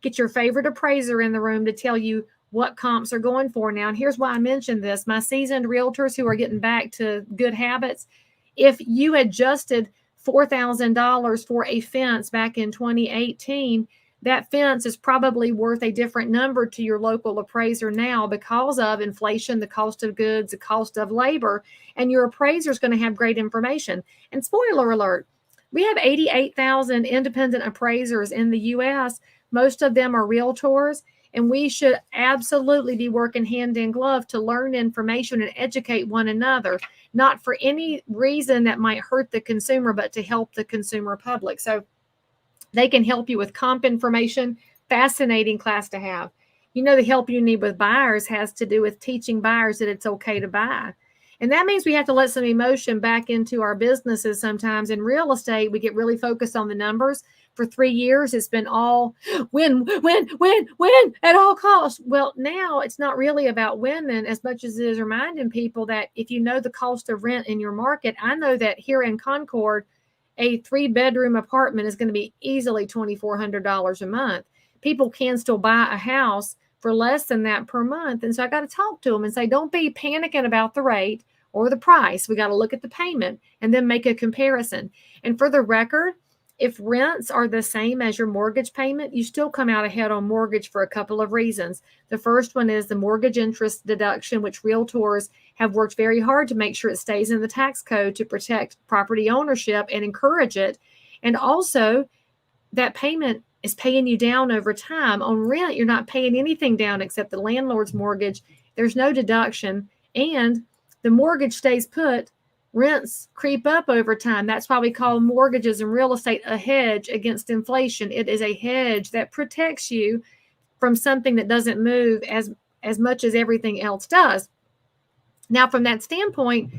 Get your favorite appraiser in the room to tell you what comps are going for now. And here's why I mentioned this. My seasoned realtors who are getting back to good habits, if you adjusted $4,000 for a fence back in 2018, that fence is probably worth a different number to your local appraiser now because of inflation, the cost of goods, the cost of labor, and your appraiser is going to have great information. And spoiler alert, we have 88,000 independent appraisers in the U.S. Most of them are realtors, and we should absolutely be working hand in glove to learn information and educate one another, not for any reason that might hurt the consumer, but to help the consumer public. So they can help you with comp information. Fascinating class to have. You know, the help you need with buyers has to do with teaching buyers that it's okay to buy. And that means we have to let some emotion back into our businesses sometimes. In real estate, we get really focused on the numbers. For 3 years, it's been all win at all costs. Well, now it's not really about winning as much as it is reminding people that if you know the cost of rent in your market, I know that here in Concord, a 3-bedroom apartment is going to be easily $2,400 a month. People can still buy a house for less than that per month. And so I got to talk to them and say, don't be panicking about the rate or the price. We got to look at the payment and then make a comparison. And for the record, If rents are the same as your mortgage payment, you still come out ahead on mortgage for a couple of reasons. The first one is the mortgage interest deduction, which realtors have worked very hard to make sure it stays in the tax code to protect property ownership and encourage it. And also, that payment is paying you down over time. On rent, you're not paying anything down except the landlord's mortgage. There's no deduction, and the mortgage stays put. Rents creep up over time. That's why we call mortgages and real estate a hedge against inflation. It is a hedge that protects you from something that doesn't move as much as everything else does. Now, from that standpoint,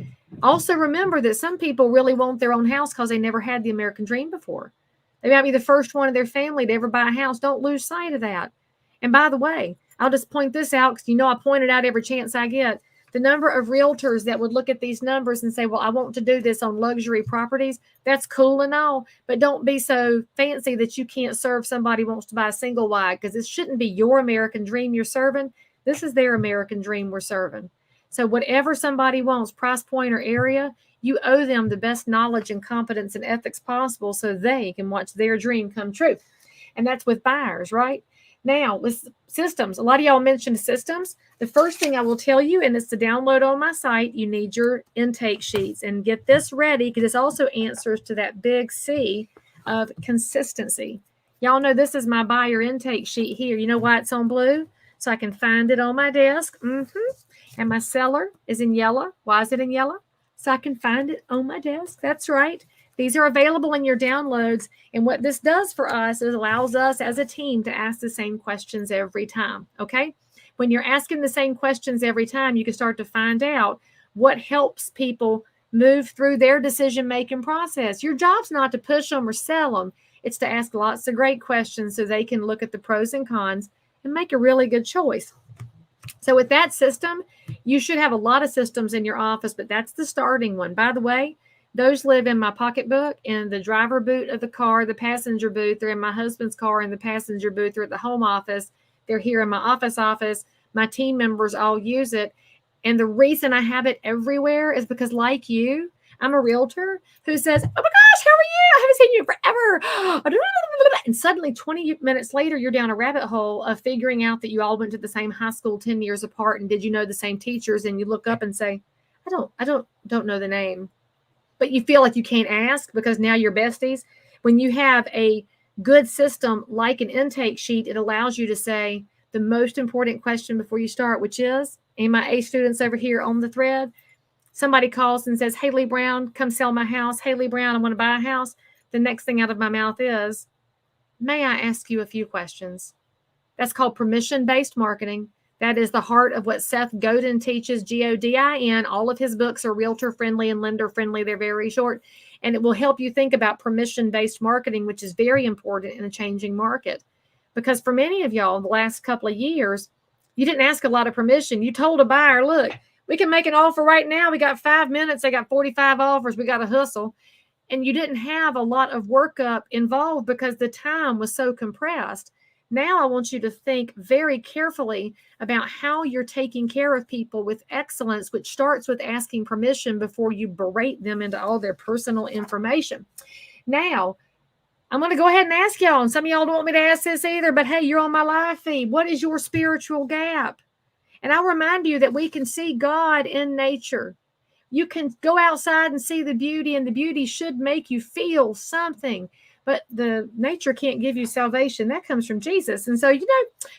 also remember that some people really want their own house because they never had the American dream before. They might be the first one in their family to ever buy a house. Don't lose sight of that. And by the way, I'll just point this out because I point it out every chance I get. The number of realtors that would look at these numbers and say, well, I want to do this on luxury properties. That's cool and all, but don't be so fancy that you can't serve somebody who wants to buy a single wide, because it shouldn't be your American dream you're serving. This is their American dream we're serving. So whatever somebody wants, price point or area, you owe them the best knowledge and competence and ethics possible so they can watch their dream come true. And that's with buyers, right? Now, with systems, a lot of y'all mentioned systems. The first thing I will tell you, and it's to download on my site, you need your intake sheets. And get this ready because this also answers to that big C of consistency. Y'all know this is my buyer intake sheet here. You know why it's on blue? So I can find it on my desk. And my seller is in yellow. Why is it in yellow? So I can find it on my desk. That's right. These are available in your downloads. And what this does for us is allows us as a team to ask the same questions every time. Okay. When you're asking the same questions every time, you can start to find out what helps people move through their decision-making process. Your job's not to push them or sell them. It's to ask lots of great questions so they can look at the pros and cons and make a really good choice. So with that system, you should have a lot of systems in your office, but that's the starting one. By the way, those live in my pocketbook, in the driver boot of the car, the passenger booth. They're in my husband's car in the passenger booth. They're at the home office. They're here in my office. My team members all use it. And the reason I have it everywhere is because, like you, I'm a realtor who says, oh my gosh, how are you? I haven't seen you forever. And suddenly 20 minutes later, you're down a rabbit hole of figuring out that you all went to the same high school 10 years apart. And did you know the same teachers? And you look up and say, I don't know the name. But you feel like you can't ask because now you're besties. When you have a good system like an intake sheet, it allows you to say the most important question before you start, which is, and my A students over here on the thread, somebody calls and says, hey, Leigh Brown, come sell my house. Hey, Leigh Brown, I want to buy a house. The next thing out of my mouth is, may I ask you a few questions? That's called permission-based marketing. That is the heart of what Seth Godin teaches, Godin. All of his books are realtor-friendly and lender-friendly. They're very short. And it will help you think about permission-based marketing, which is very important in a changing market. Because for many of y'all, the last couple of years, you didn't ask a lot of permission. You told a buyer, look, we can make an offer right now. We got 5 minutes. I got 45 offers. We got to hustle. And you didn't have a lot of workup involved because the time was so compressed. Now I want you to think very carefully about how you're taking care of people with excellence, which starts with asking permission before you berate them into all their personal information. Now, I'm going to go ahead and ask y'all, and some of y'all don't want me to ask this either, but hey, you're on my live feed. What is your spiritual gap? And I'll remind you that we can see God in nature. You can go outside and see the beauty, and the beauty should make you feel something. But the nature can't give you salvation. That comes from Jesus. And so,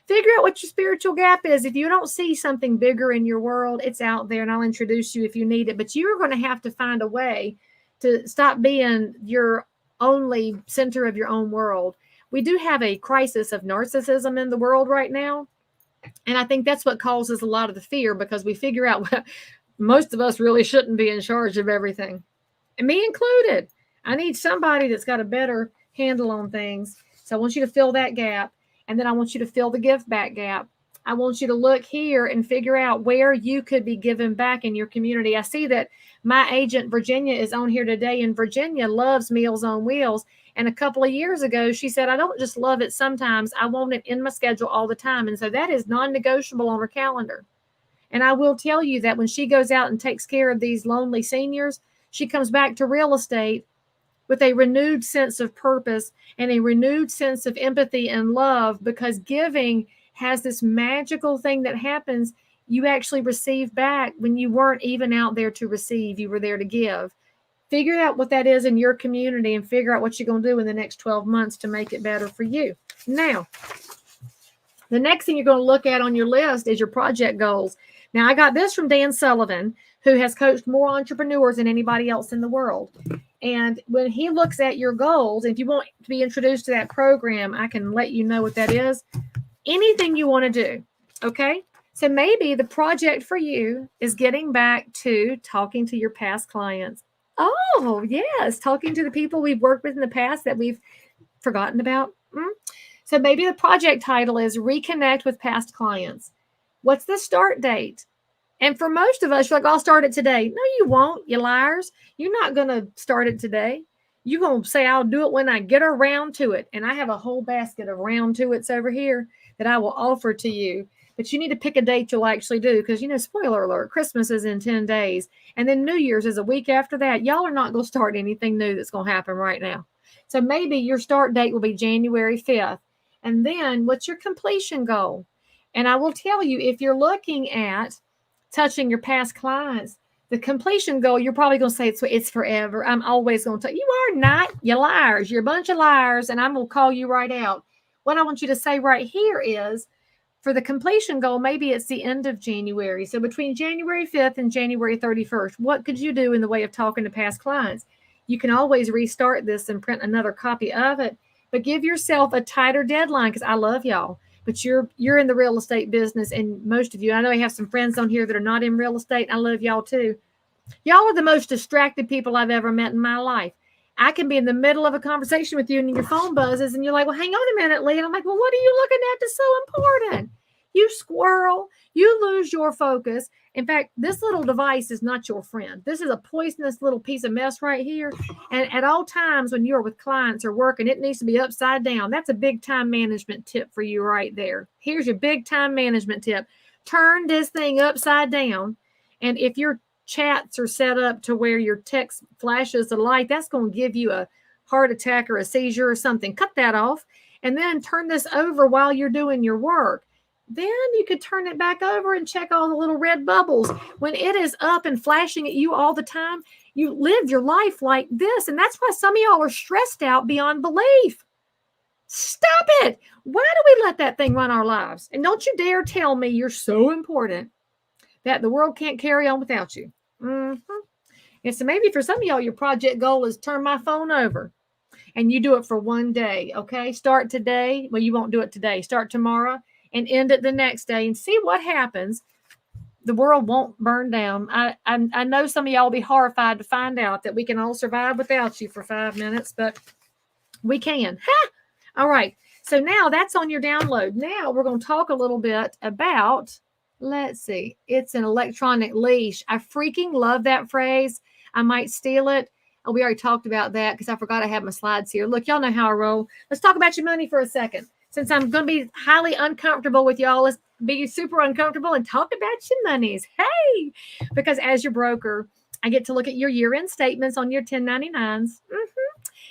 figure out what your spiritual gap is. If you don't see something bigger in your world, it's out there, and I'll introduce you if you need it. But you're going to have to find a way to stop being your only center of your own world. We do have a crisis of narcissism in the world right now. And I think that's what causes a lot of the fear, because we figure out most of us really shouldn't be in charge of everything, and me included. I need somebody that's got a better handle on things. So I want you to fill that gap. And then I want you to fill the give back gap. I want you to look here and figure out where you could be giving back in your community. I see that my agent, Virginia, is on here today, and Virginia loves Meals on Wheels. And a couple of years ago, she said, I don't just love it sometimes. I want it in my schedule all the time. And so that is non-negotiable on her calendar. And I will tell you that when she goes out and takes care of these lonely seniors, she comes back to real estate with a renewed sense of purpose and a renewed sense of empathy and love, because giving has this magical thing that happens. You actually receive back when you weren't even out there to receive. You were there to give. Figure out what that is in your community and figure out what you're going to do in the next 12 months to make it better for you. Now, the next thing you're going to look at on your list is your project goals. Now, I got this from Dan Sullivan, who has coached more entrepreneurs than anybody else in the world. And when he looks at your goals, if you want to be introduced to that program, I can let you know what that is. Anything you want to do, okay? So maybe the project for you is getting back to talking to your past clients. Oh, yes, talking to the people we've worked with in the past that we've forgotten about. So maybe the project title is Reconnect with Past Clients. What's the start date? And for most of us, you're like, I'll start it today. No, you won't, you liars. You're not going to start it today. You're going to say, I'll do it when I get around to it. And I have a whole basket of round to it's over here that I will offer to you. But you need to pick a date you'll actually do, because, spoiler alert, Christmas is in 10 days. And then New Year's is a week after that. Y'all are not going to start anything new that's going to happen right now. So maybe your start date will be January 5th. And then what's your completion goal? And I will tell you, if you're looking at touching your past clients, the completion goal, you're probably going to say it's forever. I'm always going to tell you, you are not, you liars. You're a bunch of liars, and I'm going to call you right out. What I want you to say right here is, for the completion goal, maybe it's the end of January. So between January 5th and January 31st, what could you do in the way of talking to past clients? You can always restart this and print another copy of it, but give yourself a tighter deadline, because I love y'all. But you're in the real estate business, and most of you, I know I have some friends on here that are not in real estate. I love y'all too. Y'all are the most distracted people I've ever met in my life. I can be in the middle of a conversation with you and your phone buzzes and you're like, well, hang on a minute, Leigh. And I'm like, well, what are you looking at that's so important? You squirrel, you lose your focus. In fact, this little device is not your friend. This is a poisonous little piece of mess right here. And at all times when you're with clients or working, it needs to be upside down. That's a big time management tip for you right there. Here's your big time management tip. Turn this thing upside down. And if your chats are set up to where your text flashes the light, that's going to give you a heart attack or a seizure or something. Cut that off. And then turn this over while you're doing your work. Then you could turn it back over and check all the little red bubbles. When it is up and flashing at you all the time, you live your life like this. And that's why some of y'all are stressed out beyond belief. Stop it. Why do we let that thing run our lives? And don't you dare tell me you're so important that the world can't carry on without you. And so maybe for some of y'all, your project goal is turn my phone over. And you do it for one day, okay? Start today. Well, you won't do it today. Start tomorrow. And end it the next day and see what happens. The world won't burn down. I know some of y'all will be horrified to find out that we can all survive without you for 5 minutes, but we can. Ha! All right. So now that's on your download. Now we're going to talk a little bit about, let's see, it's an electronic leash. I freaking love that phrase. I might steal it. Oh, we already talked about that because I forgot I had my slides here. Look, y'all know how I roll. Let's talk about your money for a second. Since I'm going to be highly uncomfortable with y'all, let's be super uncomfortable and talk about your monies. Hey, because as your broker, I get to look at your year-end statements on your 1099s.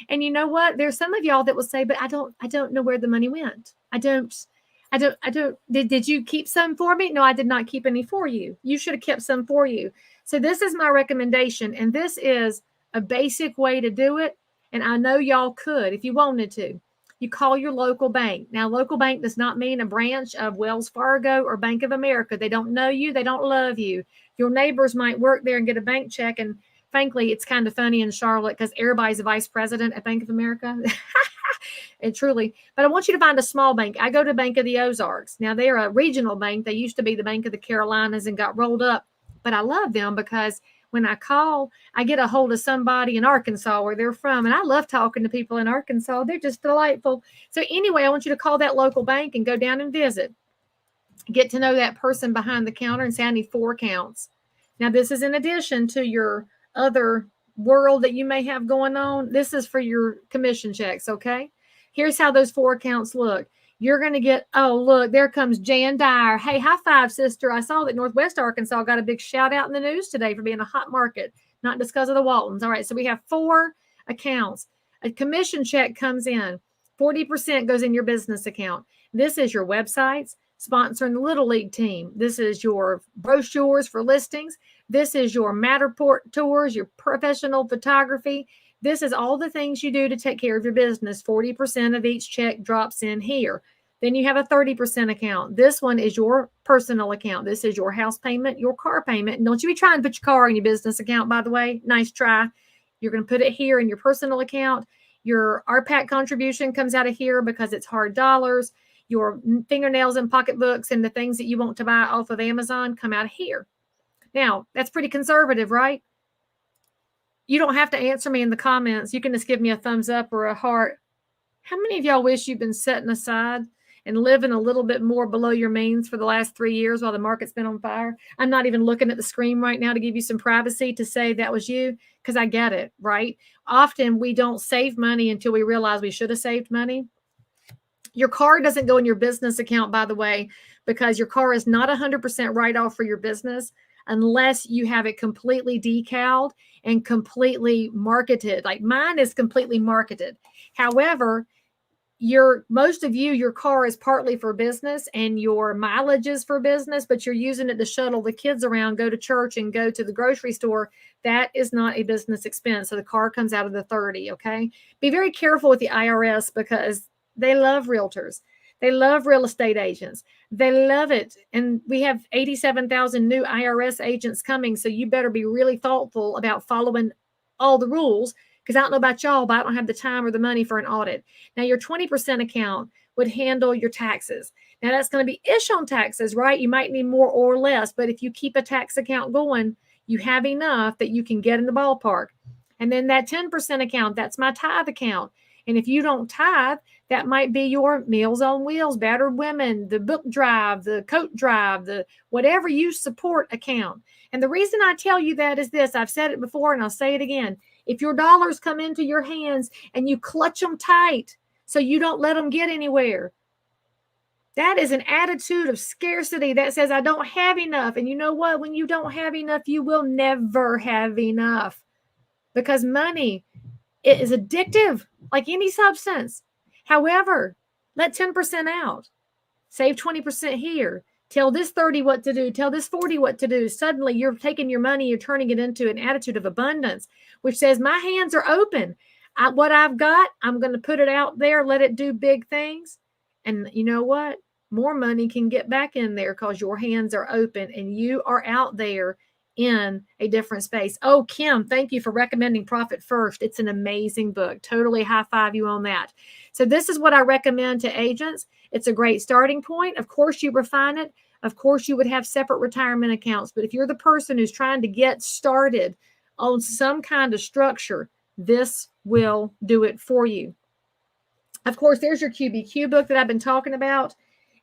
And you know what? There's some of y'all that will say, but I don't know where the money went. I don't. Did you keep some for me? No, I did not keep any for you. You should have kept some for you. So this is my recommendation. And this is a basic way to do it. And I know y'all could if you wanted to. You call your local bank. Now, local bank does not mean a branch of Wells Fargo or Bank of America. They don't know you. They don't love you. Your neighbors might work there and get a bank check. And frankly, it's kind of funny in Charlotte because everybody's a vice president at Bank of America. And truly, but I want you to find a small bank. I go to Bank of the Ozarks. Now, they're a regional bank. They used to be the Bank of the Carolinas and got rolled up. But I love them because when I call, I get a hold of somebody in Arkansas where they're from. And I love talking to people in Arkansas. They're just delightful. So anyway, I want you to call that local bank and go down and visit. Get to know that person behind the counter and say, I need 4 accounts. Now, this is in addition to your other world that you may have going on. This is for your commission checks, okay? Here's how those 4 accounts look. You're going to get, oh, look, there comes Jan Dyer. Hey, high five, sister. I saw that Northwest Arkansas got a big shout out in the news today for being a hot market, not just because of the Waltons. All right, so we have 4 accounts. A commission check comes in. 40% goes in your business account. This is your websites, sponsoring the Little League team. This is your brochures for listings. This is your Matterport tours, your professional photography. This is all the things you do to take care of your business. 40% of each check drops in here. Then you have a 30% account. This one is your personal account. This is your house payment, your car payment. And don't you be trying to put your car in your business account, by the way. Nice try. You're going to put it here in your personal account. Your RPAC contribution comes out of here because it's hard dollars. Your fingernails and pocketbooks and the things that you want to buy off of Amazon come out of here. Now, that's pretty conservative, right? You don't have to answer me in the comments. You can just give me a thumbs up or a heart. How many of y'all wish you've been setting aside and living a little bit more below your means for the last 3 years while the market's been on fire? I'm not even looking at the screen right now to give you some privacy to say that was you, because I get it, right? Often we don't save money until we realize we should have saved money. Your car doesn't go in your business account, by the way, because your car is not 100% write-off for your business unless you have it completely decaled and completely marketed. Like mine is completely marketed. However, most of your car is partly for business and your mileage is for business, but you're using it to shuttle the kids around, go to church and go to the grocery store. That is not a business expense. So the car comes out of the 30. Okay. Be very careful with the IRS because they love realtors. They love real estate agents. They love it. And we have 87,000 new IRS agents coming. So you better be really thoughtful about following all the rules. Because I don't know about y'all, but I don't have the time or the money for an audit. Now, your 20% account would handle your taxes. Now, that's going to be ish on taxes, right? You might need more or less. But if you keep a tax account going, you have enough that you can get in the ballpark. And then that 10% account, that's my tithe account. And if you don't tithe, that might be your Meals on Wheels, Battered Women, the book drive, the coat drive, the whatever you support account. And the reason I tell you that is this. I've said it before and I'll say it again. If your dollars come into your hands and you clutch them tight so you don't let them get anywhere, that is an attitude of scarcity that says, I don't have enough. And you know what? When you don't have enough, you will never have enough because money, it is addictive like any substance. However, let 10% out, save 20% here. Tell this 30 what to do. Tell this 40 what to do. Suddenly you're taking your money, you're turning it into an attitude of abundance, which says my hands are open. What I've got, I'm going to put it out there, let it do big things. And you know what? More money can get back in there because your hands are open and you are out there in a different space. Oh, Kim, thank you for recommending Profit First. It's an amazing book. Totally high five you on that. So this is what I recommend to agents. It's a great starting point. Of course, you refine it. Of course, you would have separate retirement accounts. But if you're the person who's trying to get started on some kind of structure, this will do it for you. Of course, there's your QBQ book that I've been talking about.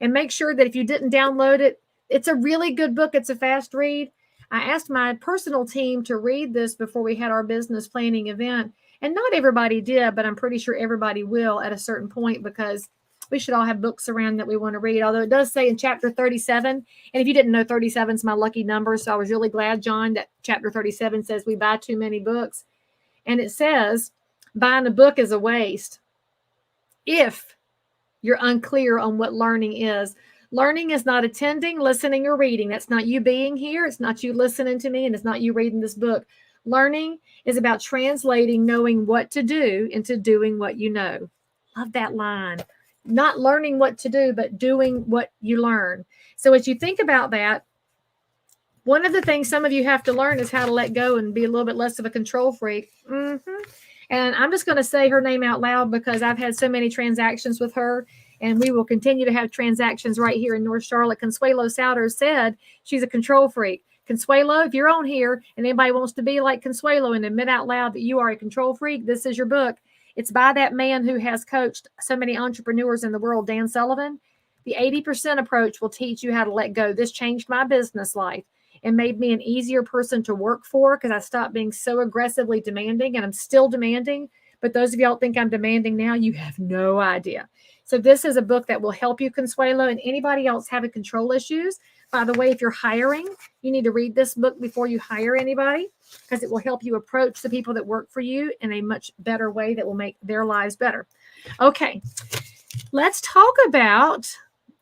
And make sure that if you didn't download it, it's a really good book. It's a fast read. I asked my personal team to read this before we had our business planning event. And not everybody did, but I'm pretty sure everybody will at a certain point because we should all have books around that we want to read. Although it does say in chapter 37, and if you didn't know, 37 is my lucky number. So I was really glad, John, that chapter 37 says we buy too many books. And it says buying a book is a waste if you're unclear on what learning is. Learning is not attending, listening, or reading. That's not you being here. It's not you listening to me, and it's not you reading this book. Learning is about translating knowing what to do into doing what you know. Love that line. Not learning what to do, but doing what you learn. So as you think about that, one of the things some of you have to learn is how to let go and be a little bit less of a control freak. And I'm just going to say her name out loud because I've had so many transactions with her. And we will continue to have transactions right here in North Charlotte. Consuelo Souter said she's a control freak. Consuelo, if you're on here and anybody wants to be like Consuelo and admit out loud that you are a control freak, this is your book. It's by that man who has coached so many entrepreneurs in the world, Dan Sullivan. The 80% approach will teach you how to let go. This changed my business life and made me an easier person to work for because I stopped being so aggressively demanding, and I'm still demanding. But those of y'all think I'm demanding now, you have no idea. So this is a book that will help you, Consuelo, and anybody else having control issues. By the way, if you're hiring, you need to read this book before you hire anybody, because it will help you approach the people that work for you in a much better way that will make their lives better. Okay, let's talk about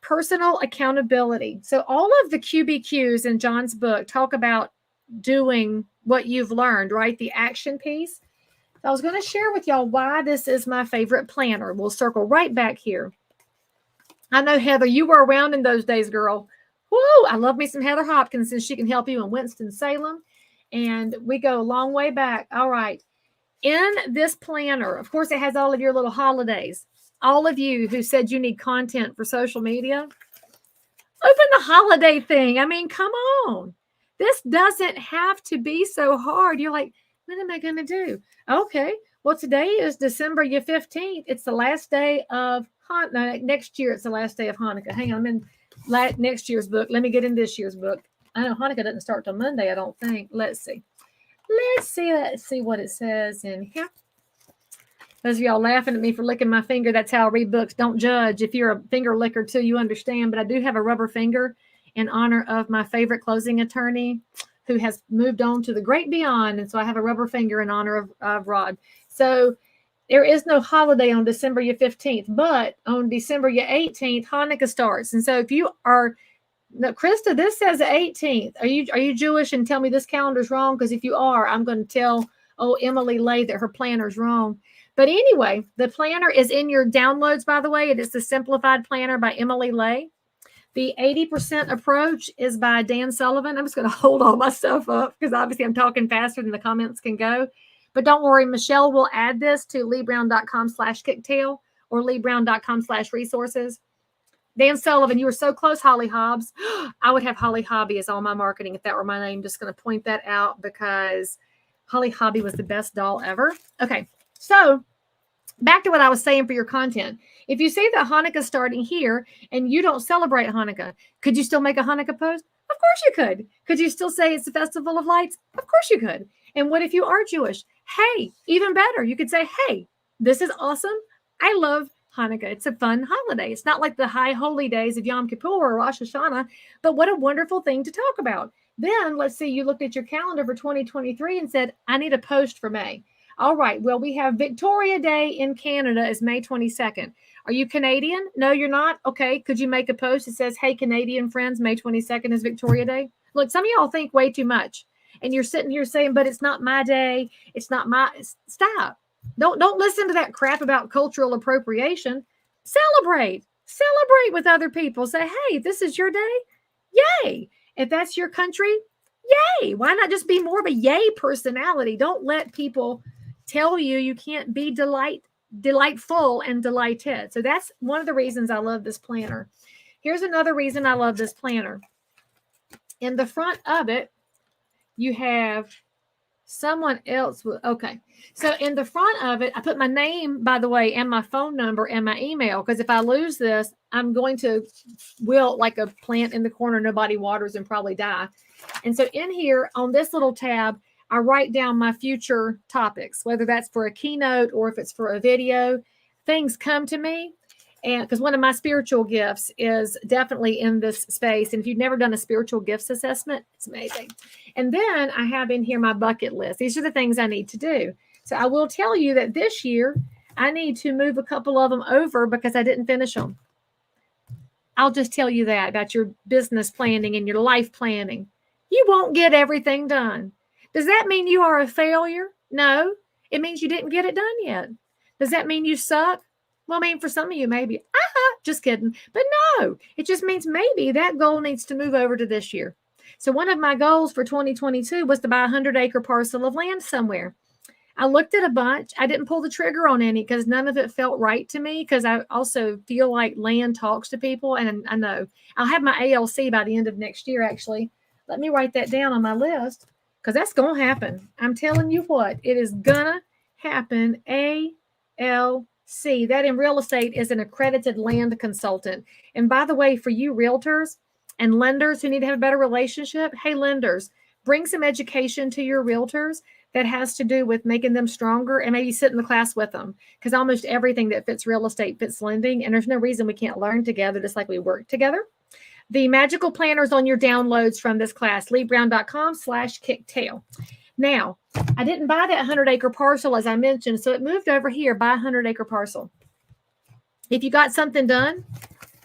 personal accountability. So all of the QBQs in John's book talk about doing what you've learned, right? The action piece. I was going to share with y'all why this is my favorite planner. We'll circle right back here. I know, Heather, you were around in those days, girl. Woo! I love me some Heather Hopkins, and she can help you in Winston-Salem. And we go a long way back. All right. In this planner, of course, it has all of your little holidays. All of you who said you need content for social media, open the holiday thing. I mean, come on. This doesn't have to be so hard. You're like, what am I going to do? Okay. Well, today is December 15th. It's the last day of Hanukkah. Next year, it's the last day of Hanukkah. Hang on, I'm in next year's book. Let me get in this year's book. I know Hanukkah doesn't start till Monday, I don't think. Let's see what it says in here. Those of y'all laughing at me for licking my finger. That's how I read books. Don't judge. If you're a finger licker too, you understand. But I do have a rubber finger in honor of my favorite closing attorney who has moved on to the great beyond. And so I have a rubber finger in honor of Rod. So there is no holiday on December 15th, but on December 18th, Hanukkah starts. And so if you are, no, Krista, this says the 18th. Are you Jewish and tell me this calendar's wrong? Because if you are, I'm going to tell Emily Leigh that her planner's wrong. But anyway, the planner is in your downloads, by the way. It is the Simplified Planner by Emily Leigh. The 80% approach is by Dan Sullivan. I'm just going to hold all my stuff up because obviously I'm talking faster than the comments can go. But don't worry, Michelle will add this to leighbrown.com/kicktail or leighbrown.com/resources. Dan Sullivan, you were so close, Holly Hobbs. I would have Holly Hobby as all my marketing if that were my name. Just going to point that out because Holly Hobby was the best doll ever. Okay, so back to what I was saying for your content. If you see that Hanukkah starting here and you don't celebrate Hanukkah, could you still make a Hanukkah post? Of course you could. Could you still say it's the Festival of Lights? Of course you could. And what if you are Jewish? Hey, even better. You could say, hey, this is awesome. I love Hanukkah. It's a fun holiday. It's not like the high holy days of Yom Kippur or Rosh Hashanah, but what a wonderful thing to talk about. Then let's say you looked at your calendar for 2023 and said, I need a post for May. All right. Well, we have Victoria Day in Canada is May 22nd. Are you Canadian? No, you're not. Okay. Could you make a post that says, hey, Canadian friends, May 22nd is Victoria Day? Look, some of y'all think way too much. And you're sitting here saying, but it's not my day. It's not my. Stop. Don't listen to that crap about cultural appropriation. Celebrate with other people. Say, hey, this is your day. Yay. If that's your country, yay. Why not just be more of a yay personality? Don't let people tell you can't be delightful and delighted. So that's one of the reasons I love this planner. Here's another reason I love this planner. In the front of it, you have someone else. Okay. So in the front of it, I put my name, by the way, and my phone number and my email, because if I lose this, I'm going to wilt like a plant in the corner nobody waters and probably die. And so in here on this little tab, I write down my future topics, whether that's for a keynote or if it's for a video. Things come to me. And because one of my spiritual gifts is definitely in this space. And if you've never done a spiritual gifts assessment, it's amazing. And then I have in here my bucket list. These are the things I need to do. So I will tell you that this year I need to move a couple of them over because I didn't finish them. I'll just tell you that about your business planning and your life planning. You won't get everything done. Does that mean you are a failure? No, it means you didn't get it done yet. Does that mean you suck? Well, I mean, for some of you, maybe, just kidding. But no, it just means maybe that goal needs to move over to this year. So one of my goals for 2022 was to buy a 100-acre parcel of land somewhere. I looked at a bunch. I didn't pull the trigger on any because none of it felt right to me because I also feel like land talks to people. And I know I'll have my ALC by the end of next year, actually. Let me write that down on my list because that's going to happen. I'm telling you what, it is going to happen. ALC. That in real estate is an accredited land consultant. And by the way, for you realtors and lenders who need to have a better relationship, hey, lenders, bring some education to your realtors that has to do with making them stronger, and maybe sit in the class with them, because almost everything that fits real estate fits lending, and there's no reason we can't learn together just like we work together. The magical planners on your downloads from this class, leighbrown.com/kicktail. Now, I didn't buy that 100-acre parcel, as I mentioned, so it moved over here, buy a 100-acre parcel. If you got something done,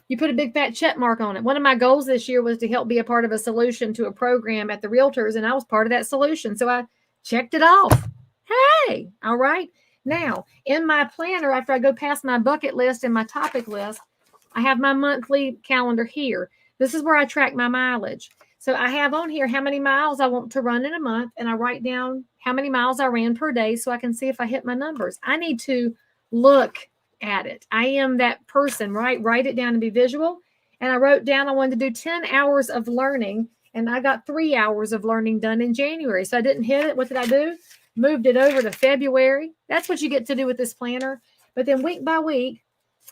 you put a big fat check mark on it. One of my goals this year was to help be a part of a solution to a program at the Realtors, and I was part of that solution. So I checked it off. Hey, all right. Now, in my planner, after I go past my bucket list and my topic list, I have my monthly calendar here. This is where I track my mileage. So I have on here how many miles I want to run in a month, and I write down how many miles I ran per day so I can see if I hit my numbers. I need to look at it. I am that person, right? Write it down and be visual. And I wrote down I wanted to do 10 hours of learning, and I got 3 hours of learning done in January. So I didn't hit it. What did I do? Moved it over to February. That's what you get to do with this planner. But then week by week,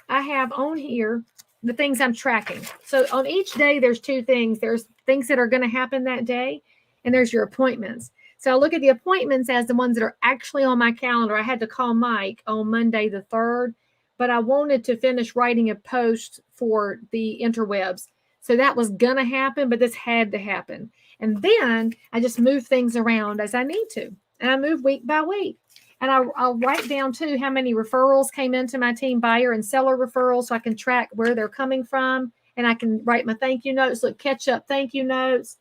I have on here the things I'm tracking. So on each day, there's two things. There's things that are going to happen that day, and there's your appointments. So I look at the appointments as the ones that are actually on my calendar. I had to call Mike on Monday the 3rd, but I wanted to finish writing a post for the interwebs. So that was going to happen, but this had to happen. And then I just move things around as I need to. And I move week by week. And I'll write down, too, how many referrals came into my team, buyer and seller referrals, so I can track where they're coming from. And I can write my thank you notes, look, catch up thank you notes.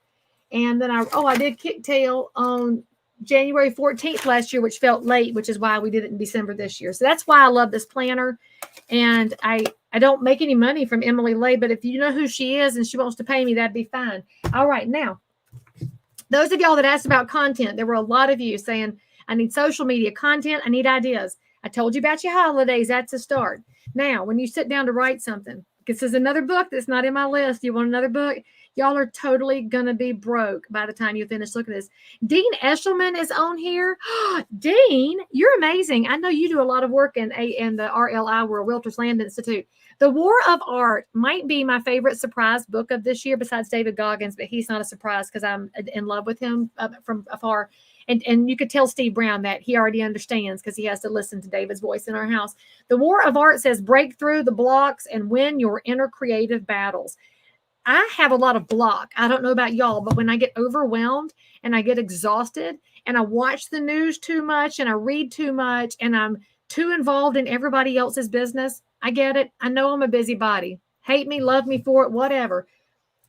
And then I did Kicktail on January 14th last year, which felt late, which is why we did it in December this year. So that's why I love this planner. And I don't make any money from Emily Leigh, but if you know who she is and she wants to pay me, that'd be fine. All right. Now, those of y'all that asked about content, there were a lot of you saying, I need social media content. I need ideas. I told you about your holidays. That's a start. Now, when you sit down to write something, this is another book that's not in my list. You want another book? Y'all are totally going to be broke by the time you finish looking at this. Dean Eshelman is on here. Dean, you're amazing. I know you do a lot of work in the RLI world, Realtors Land Institute. The War of Art might be my favorite surprise book of this year besides David Goggins, but he's not a surprise because I'm in love with him from afar. And you could tell Steve Brown that he already understands because he has to listen to David's voice in our house. The War of Art says break through the blocks and win your inner creative battles. I have a lot of block. I don't know about y'all, but when I get overwhelmed and I get exhausted and I watch the news too much and I read too much and I'm too involved in everybody else's business, I get it. I know I'm a busybody. Hate me, love me for it, whatever.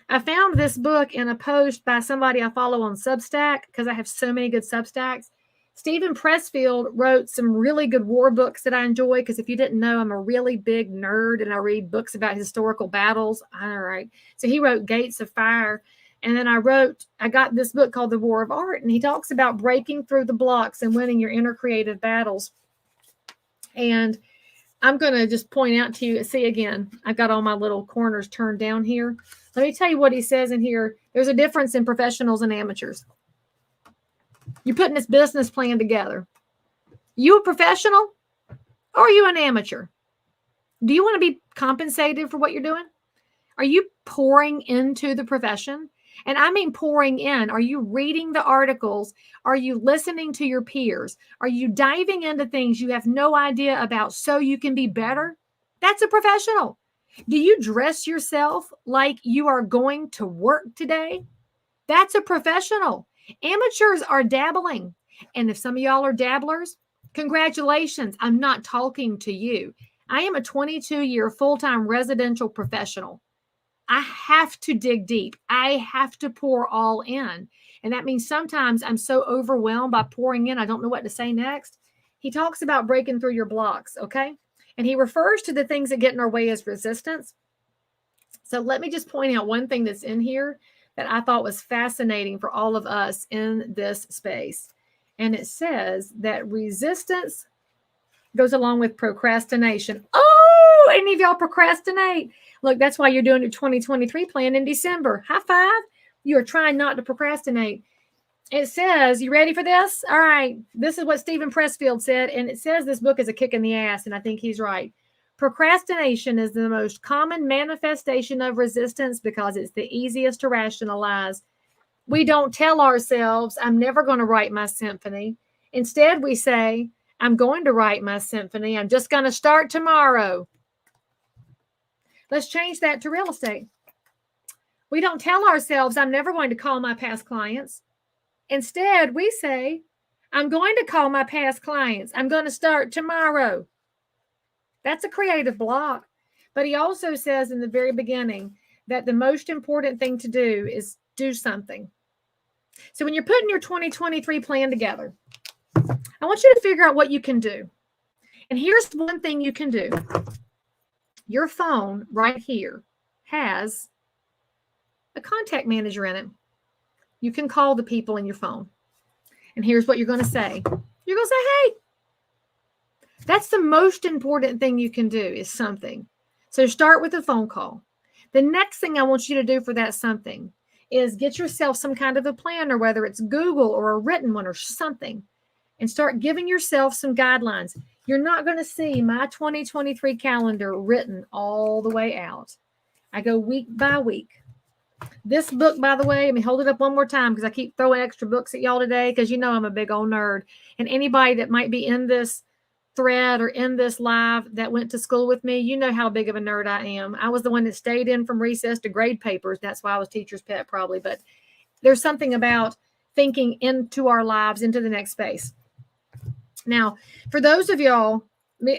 I found this book in a post by somebody I follow on Substack because I have so many good Substacks. Stephen Pressfield wrote some really good war books that I enjoy because if you didn't know, I'm a really big nerd and I read books about historical battles. All right. So he wrote Gates of Fire. And then I got this book called The War of Art, and he talks about breaking through the blocks and winning your inner creative battles. And I'm going to just point out to you, see again, I've got all my little corners turned down here. Let me tell you what he says in here. There's a difference in professionals and amateurs. You're putting this business plan together. You a professional or are you an amateur? Do you want to be compensated for what you're doing? Are you pouring into the profession? And I mean pouring in. Are you reading the articles? Are you listening to your peers? Are you diving into things you have no idea about so you can be better? That's a professional. Do you dress yourself like you are going to work today? That's a professional. Amateurs are dabbling. And if some of y'all are dabblers, congratulations. I'm not talking to you. I am a 22-year full-time residential professional. I have to dig deep. I have to pour all in. And that means sometimes I'm so overwhelmed by pouring in, I don't know what to say next. He talks about breaking through your blocks, okay? And he refers to the things that get in our way as resistance. So let me just point out one thing that's in here that I thought was fascinating for all of us in this space. And it says that resistance goes along with procrastination. Oh, any of y'all procrastinate? Look, that's why you're doing your 2023 plan in December. High five. You're trying not to procrastinate. It says, you ready for this? All right. This is what Stephen Pressfield said. And it says this book is a kick in the ass. And I think he's right. Procrastination is the most common manifestation of resistance because it's the easiest to rationalize. We don't tell ourselves, I'm never going to write my symphony. Instead, we say, I'm going to write my symphony. I'm just going to start tomorrow. Let's change that to real estate. We don't tell ourselves, I'm never going to call my past clients. Instead, we say, I'm going to call my past clients. I'm going to start tomorrow. That's a creative block. But he also says in the very beginning that the most important thing to do is do something. So when you're putting your 2023 plan together, I want you to figure out what you can do. And here's one thing you can do. Your phone right here has a contact manager in it. You can call the people in your phone. And here's what you're going to say. You're going to say, hey. That's the most important thing you can do is something. So start with a phone call. The next thing I want you to do for that something is get yourself some kind of a planner, whether it's Google or a written one or something, and start giving yourself some guidelines. You're not going to see my 2023 calendar written all the way out. I go week by week. This book, by the way, let me hold it up one more time because I keep throwing extra books at y'all today because you know I'm a big old nerd. And anybody that might be in this thread or in this live that went to school with me, you know how big of a nerd I am. I was the one that stayed in from recess to grade papers. That's why I was teacher's pet probably. But there's something about thinking into our lives, into the next space. Now, for those of y'all,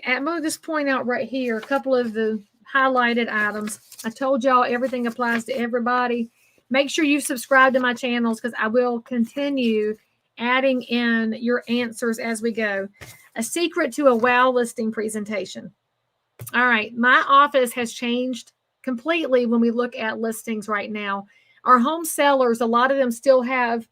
I'm going to just point out right here a couple of the highlighted items. I told y'all everything applies to everybody. Make sure you subscribe to my channels because I will continue adding in your answers as we go. A secret to a wow listing presentation. All right, my office has changed completely when we look at listings right now. Our home sellers, a lot of them still have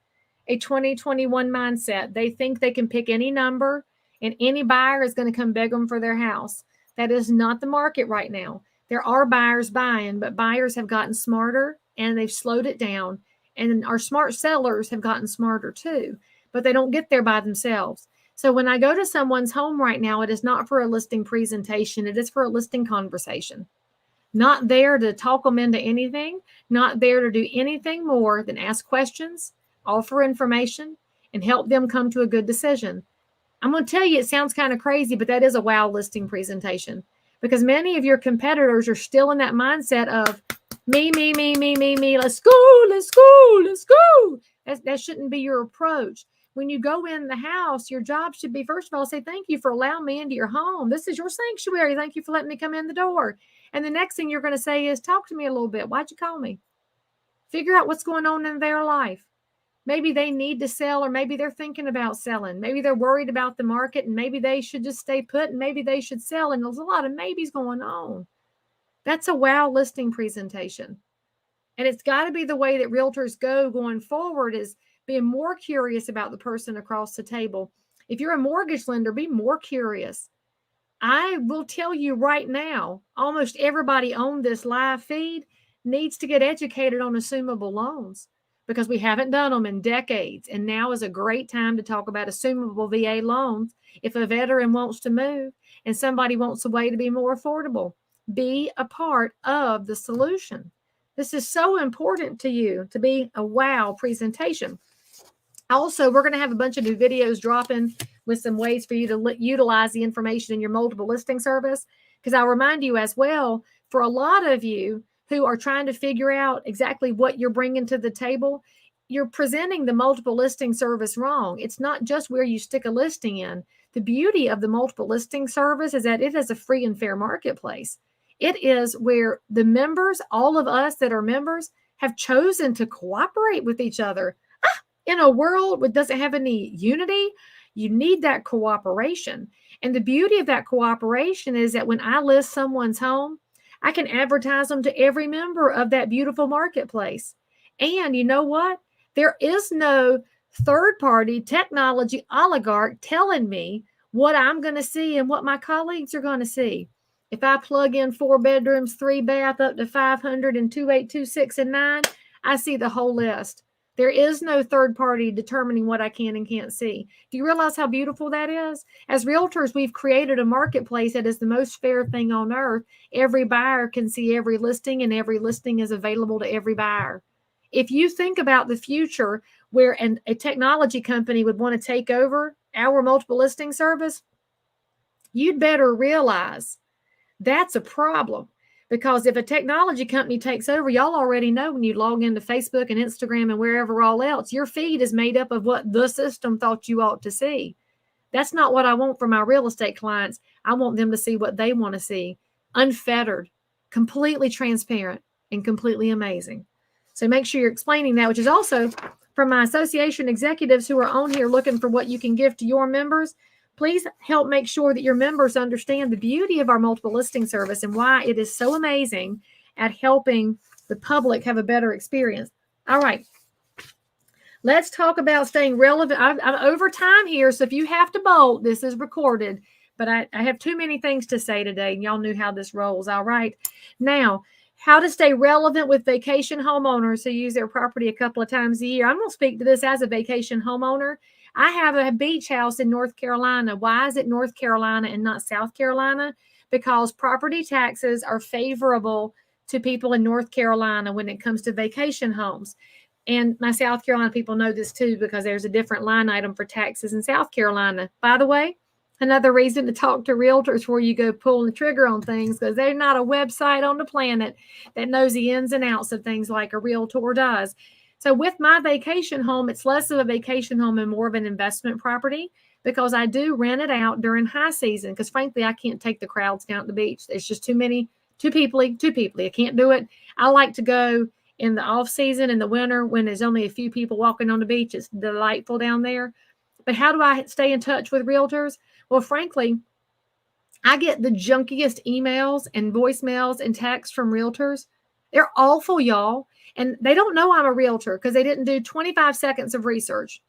a 2021 mindset. They think they can pick any number and any buyer is going to come beg them for their house. That is not the market right now. There are buyers buying, but buyers have gotten smarter and they've slowed it down. And our smart sellers have gotten smarter too, but they don't get there by themselves. So when I go to someone's home right now, it is not for a listing presentation. It is for a listing conversation. Not there to talk them into anything, not there to do anything more than ask questions, offer information, and help them come to a good decision. I'm going to tell you, it sounds kind of crazy, but that is a wow listing presentation because many of your competitors are still in that mindset of me, let's go, let's go, let's go. That shouldn't be your approach. When you go in the house, your job should be, first of all, say, thank you for allowing me into your home. This is your sanctuary. Thank you for letting me come in the door. And the next thing you're going to say is, talk to me a little bit. Why'd you call me? Figure out what's going on in their life. Maybe they need to sell, or maybe they're thinking about selling. Maybe they're worried about the market, and maybe they should just stay put, and maybe they should sell. And there's a lot of maybes going on. That's a wow listing presentation. And it's got to be the way that realtors go going forward, is being more curious about the person across the table. If you're a mortgage lender, be more curious. I will tell you right now, almost everybody on this live feed needs to get educated on assumable loans because we haven't done them in decades. And now is a great time to talk about assumable VA loans. If a veteran wants to move and somebody wants a way to be more affordable, be a part of the solution. This is so important to you to be a wow presentation. Also, we're going to have a bunch of new videos dropping with some ways for you to utilize the information in your multiple listing service. Because I'll remind you as well, for a lot of you who are trying to figure out exactly what you're bringing to the table, you're presenting the multiple listing service wrong. It's not just where you stick a listing in. The beauty of the multiple listing service is that it is a free and fair marketplace. It is where the members, all of us that are members, have chosen to cooperate with each other. In a world that doesn't have any unity, you need that cooperation. And the beauty of that cooperation is that when I list someone's home, I can advertise them to every member of that beautiful marketplace. And you know what? There is no third-party technology oligarch telling me what I'm going to see and what my colleagues are going to see. If I plug in 4 bedrooms, 3 bath, up to 500 and 2, 8, 2, 6, and 9, I see the whole list. There is no third party determining what I can and can't see. Do you realize how beautiful that is? As realtors, we've created a marketplace that is the most fair thing on earth. Every buyer can see every listing, and every listing is available to every buyer. If you think about the future where a technology company would want to take over our multiple listing service, you'd better realize that's a problem. Because if a technology company takes over, y'all already know when you log into Facebook and Instagram and wherever all else, your feed is made up of what the system thought you ought to see. That's not what I want for my real estate clients. I want them to see what they want to see, unfettered, completely transparent, and completely amazing. So make sure you're explaining that, which is also from my association executives who are on here looking for what you can give to your members. Please help make sure that your members understand the beauty of our multiple listing service and why it is so amazing at helping the public have a better experience. All right. Let's talk about staying relevant. I'm over time here, so if you have to bolt, this is recorded. But I have too many things to say today, and y'all knew how this rolls. All right. Now, how to stay relevant with vacation homeowners who use their property a couple of times a year. I'm going to speak to this as a vacation homeowner. I have a beach house in North Carolina. Why is it North Carolina and not South Carolina? Because property taxes are favorable to people in North Carolina when it comes to vacation homes. And my South Carolina people know this too, because there's a different line item for taxes in South Carolina. By the way, another reason to talk to realtors where you go pulling the trigger on things, because there's not a website on the planet that knows the ins and outs of things like a realtor does. So with my vacation home, it's less of a vacation home and more of an investment property, because I do rent it out during high season, because frankly, I can't take the crowds down at the beach. It's just too many, too peoply. I can't do it. I like to go in the off season in the winter when there's only a few people walking on the beach. It's delightful down there. But how do I stay in touch with realtors? Well, frankly, I get the junkiest emails and voicemails and texts from realtors. They're awful, y'all. And they don't know I'm a realtor because they didn't do 25 seconds of research.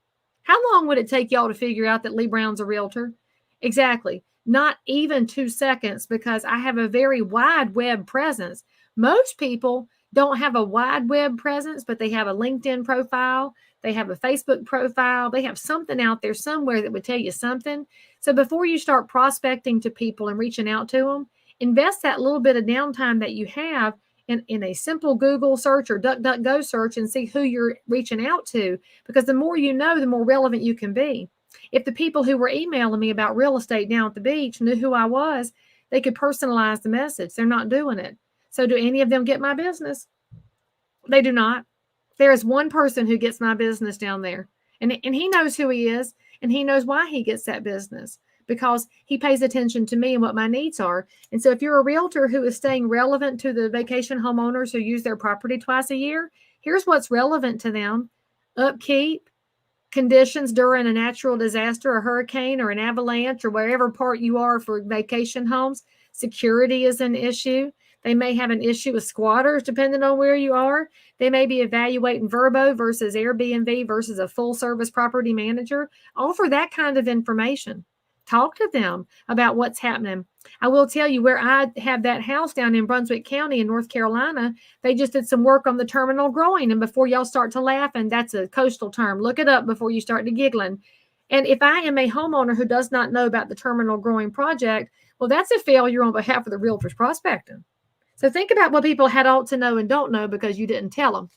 How long would it take y'all to figure out that Leigh Brown's a realtor? Exactly. Not even 2 seconds, because I have a very wide web presence. Most people don't have a wide web presence, but they have a LinkedIn profile. They have a Facebook profile. They have something out there somewhere that would tell you something. So before you start prospecting to people and reaching out to them, invest that little bit of downtime that you have in a simple Google search or DuckDuckGo search and see who you're reaching out to, because the more you know, the more relevant you can be. If the people who were emailing me about real estate down at the beach knew who I was, they could personalize the message. They're not doing it. So do any of them get my business? They do not. There is one person who gets my business down there, and he knows who he is, and he knows why he gets that business, because he pays attention to me and what my needs are. And so if you're a realtor who is staying relevant to the vacation homeowners who use their property twice a year, here's what's relevant to them. Upkeep, conditions during a natural disaster, a hurricane or an avalanche, or wherever part you are for vacation homes. Security is an issue. They may have an issue with squatters, depending on where you are. They may be evaluating Verbo versus Airbnb versus a full-service property manager. Offer that kind of information. Talk to them about what's happening. I will tell you, where I have that house down in Brunswick County in North Carolina, they just did some work on the terminal growing. And before y'all start to laugh, and that's a coastal term, look it up before you start to giggling. And if I am a homeowner who does not know about the terminal growing project, well, that's a failure on behalf of the realtors prospecting. So think about what people had ought to know and don't know because you didn't tell them.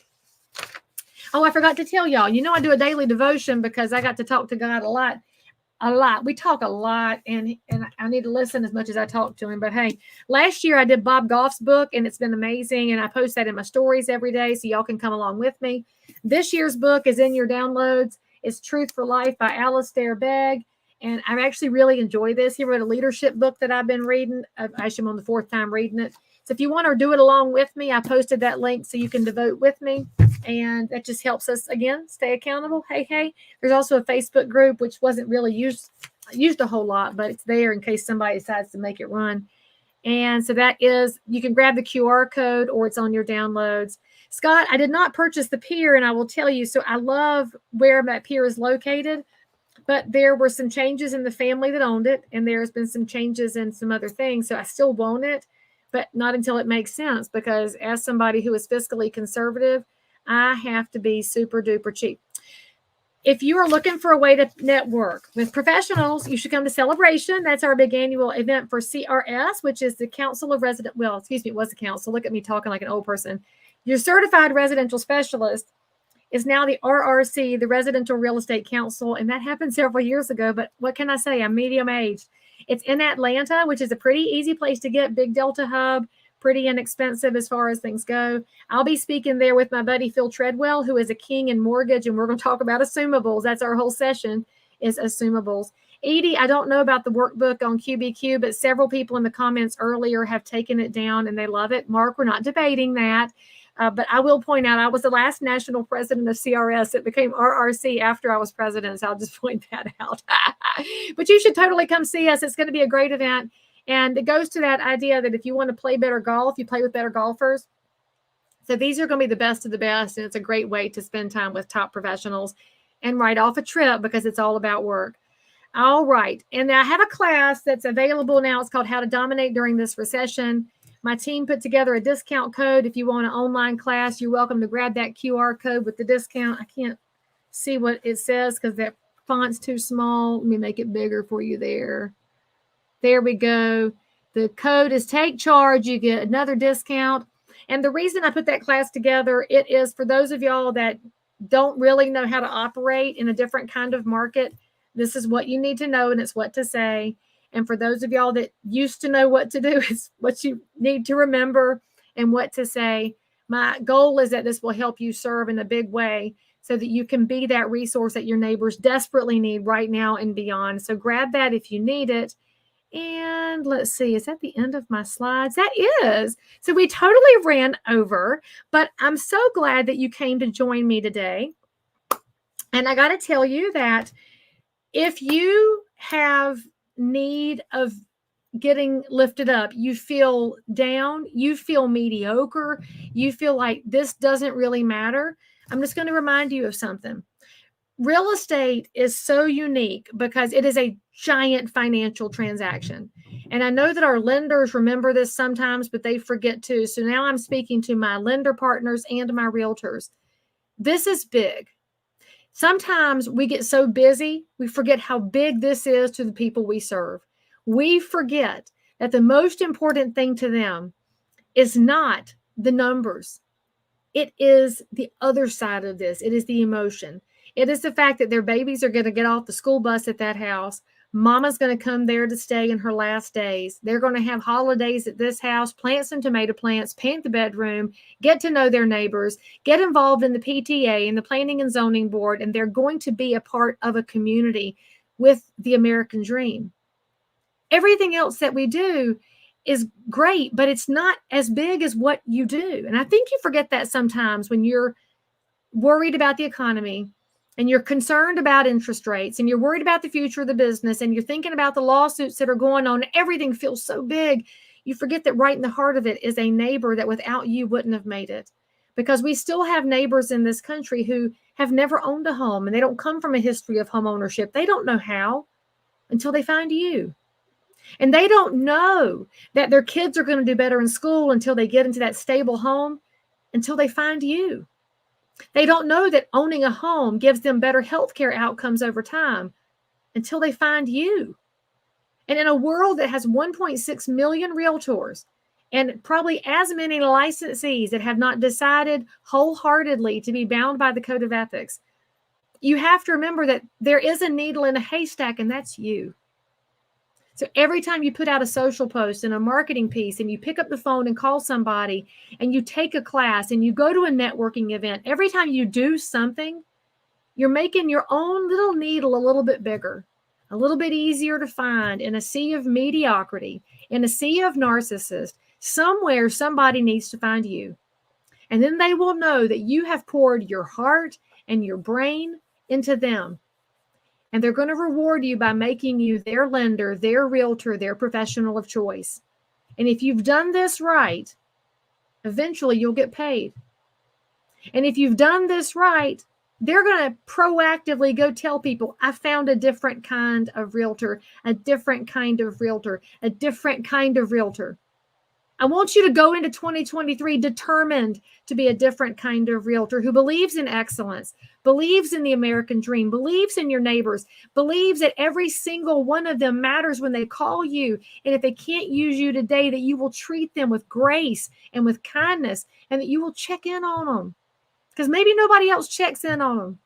Oh, I forgot to tell y'all. You know, I do a daily devotion because I got to talk to God a lot. We talk a lot, and I need to listen as much as I talk to him. But hey, last year I did Bob Goff's book, and it's been amazing. And I post that in my stories every day, so y'all can come along with me. This year's book is in your downloads. It's Truth for Life by Alistair Begg. And I actually really enjoy this. He wrote a leadership book that I've been reading. Actually, I'm on the 4th time reading it. So if you want to do it along with me, I posted that link so you can devote with me. And that just helps us, again, stay accountable. Hey. There's also a Facebook group, which wasn't really used a whole lot, but it's there in case somebody decides to make it run. And so that is, you can grab the QR code or it's on your downloads. Scott, I did not purchase the pier, and I will tell you, so I love where that pier is located, but there were some changes in the family that owned it, and there's been some changes in some other things. So I still want it, but not until it makes sense, because as somebody who is fiscally conservative, I have to be super duper cheap. If you are looking for a way to network with professionals, you should come to Celebration. That's our big annual event for CRS, which is the Council of Resident. Well, excuse me, it was the council. Look at me talking like an old person. Your certified residential specialist. is now the RRC, the Residential Real Estate Council, and that happened several years ago, but what can I say? I'm medium-aged. It's in Atlanta, which is a pretty easy place to get, big Delta hub, pretty inexpensive as far as things go. I'll be speaking there with my buddy Phil Treadwell, who is a king in mortgage, and we're going to talk about assumables. That's our whole session, is assumables. Edie, I don't know about the workbook on QBQ, but several people in the comments earlier have taken it down and they love it. Mark, we're not debating that. But I will point out, I was the last national president of CRS. It became RRC after I was president, so I'll just point that out. But you should totally come see us. It's going to be a great event. And it goes to that idea that if you want to play better golf, you play with better golfers. So these are going to be the best of the best, and it's a great way to spend time with top professionals and write off a trip because it's all about work. All right. And I have a class that's available now. It's called How to Dominate During This Recession. My team put together a discount code. If you want an online class, you're welcome to grab that QR code with the discount. I can't see what it says because that font's too small. Let me make it bigger for you there. There we go. The code is Take Charge. You get another discount. And the reason I put that class together, it is for those of y'all that don't really know how to operate in a different kind of market. This is what you need to know, and it's what to say. And for those of y'all that used to know what to do, it's what you need to remember and what to say. My goal is that this will help you serve in a big way so that you can be that resource that your neighbors desperately need right now and beyond. So grab that if you need it. And let's see, is that the end of my slides? That is. So we totally ran over, but I'm so glad that you came to join me today. And I got to tell you that if you have need of getting lifted up, you feel down, you feel mediocre, you feel like this doesn't really matter, I'm just going to remind you of something. Real estate is so unique because it is a giant financial transaction. And I know that our lenders remember this sometimes, but they forget too. So now I'm speaking to my lender partners and my realtors. This is big. Sometimes we get so busy, we forget how big this is to the people we serve. We forget that the most important thing to them is not the numbers. It is the other side of this. It is the emotion. It is the fact that their babies are going to get off the school bus at that house. Mama's going to come there to stay in her last days. They're going to have holidays at this house, plant some tomato plants, paint the bedroom, get to know their neighbors, get involved in the PTA and the Planning and Zoning Board, and they're going to be a part of a community with the American dream. Everything else that we do is great, but it's not as big as what you do. And I think you forget that sometimes when you're worried about the economy and you're concerned about interest rates and you're worried about the future of the business and you're thinking about the lawsuits that are going on, everything feels so big. You forget that right in the heart of it is a neighbor that without you wouldn't have made it. Because we still have neighbors in this country who have never owned a home and they don't come from a history of home ownership. They don't know how until they find you. And they don't know that their kids are going to do better in school until they get into that stable home, until they find you. They don't know that owning a home gives them better healthcare outcomes over time until they find you. And in a world that has 1.6 million realtors and probably as many licensees that have not decided wholeheartedly to be bound by the code of ethics, you have to remember that there is a needle in a haystack, and that's you. So every time you put out a social post and a marketing piece and you pick up the phone and call somebody and you take a class and you go to a networking event, every time you do something, you're making your own little needle a little bit bigger, a little bit easier to find in a sea of mediocrity, in a sea of narcissists. Somewhere somebody needs to find you. And then they will know that you have poured your heart and your brain into them. And they're going to reward you by making you their lender, their realtor, their professional of choice. And if you've done this right, eventually you'll get paid. And if you've done this right, they're going to proactively go tell people, I found a different kind of realtor, a different kind of realtor, a different kind of realtor. I want you to go into 2023 determined to be a different kind of realtor who believes in excellence, believes in the American dream, believes in your neighbors, believes that every single one of them matters when they call you. And if they can't use you today, that you will treat them with grace and with kindness and that you will check in on them. because maybe nobody else checks in on them.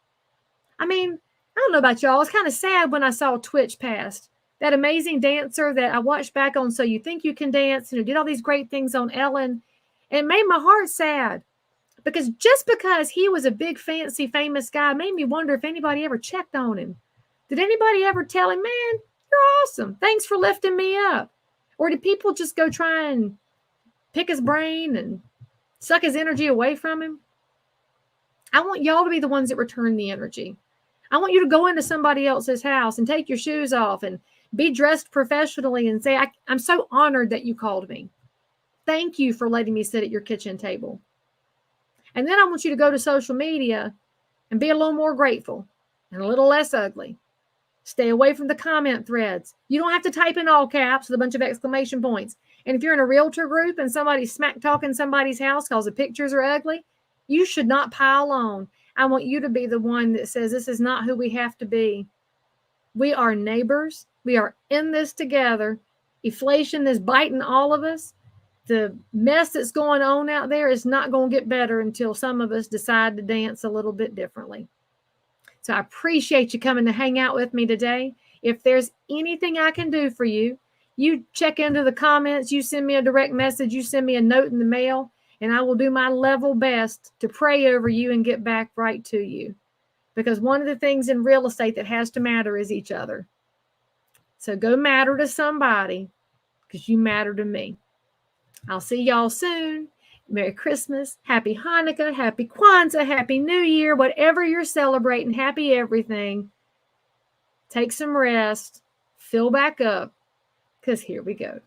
I mean, I don't know about y'all. It's kind of sad when I saw Twitch passed. That amazing dancer that I watched back on So You Think You Can Dance, did all these great things on Ellen. It made my heart sad because just because he was a big, fancy, famous guy made me wonder if anybody ever checked on him. Did anybody ever tell him, man, you're awesome. Thanks for lifting me up? Or did people just go try and pick his brain and suck his energy away from him? I want y'all to be the ones that return the energy. I want you to go into somebody else's house and take your shoes off and be dressed professionally and say, I'm so honored that you called me. Thank you for letting me sit at your kitchen table. And then I want you to go to social media and be a little more grateful and a little less ugly. Stay away from the comment threads. You don't have to type in all caps with a bunch of exclamation points. And if you're in a realtor group and somebody's smack talking somebody's house because the pictures are ugly, you should not pile on. I want you to be the one that says, this is not who we have to be. We are neighbors. We are in this together. Inflation is biting all of us. The mess that's going on out there is not going to get better until some of us decide to dance a little bit differently. So I appreciate you coming to hang out with me today. If there's anything I can do for you, you check into the comments, you send me a direct message, you send me a note in the mail, and I will do my level best to pray over you and get back right to you. Because one of the things in real estate that has to matter is each other. So go matter to somebody because you matter to me. I'll see y'all soon. Merry Christmas, Happy Hanukkah, Happy Kwanzaa, Happy New Year, whatever you're celebrating, happy everything. Take some rest, fill back up, because here we go.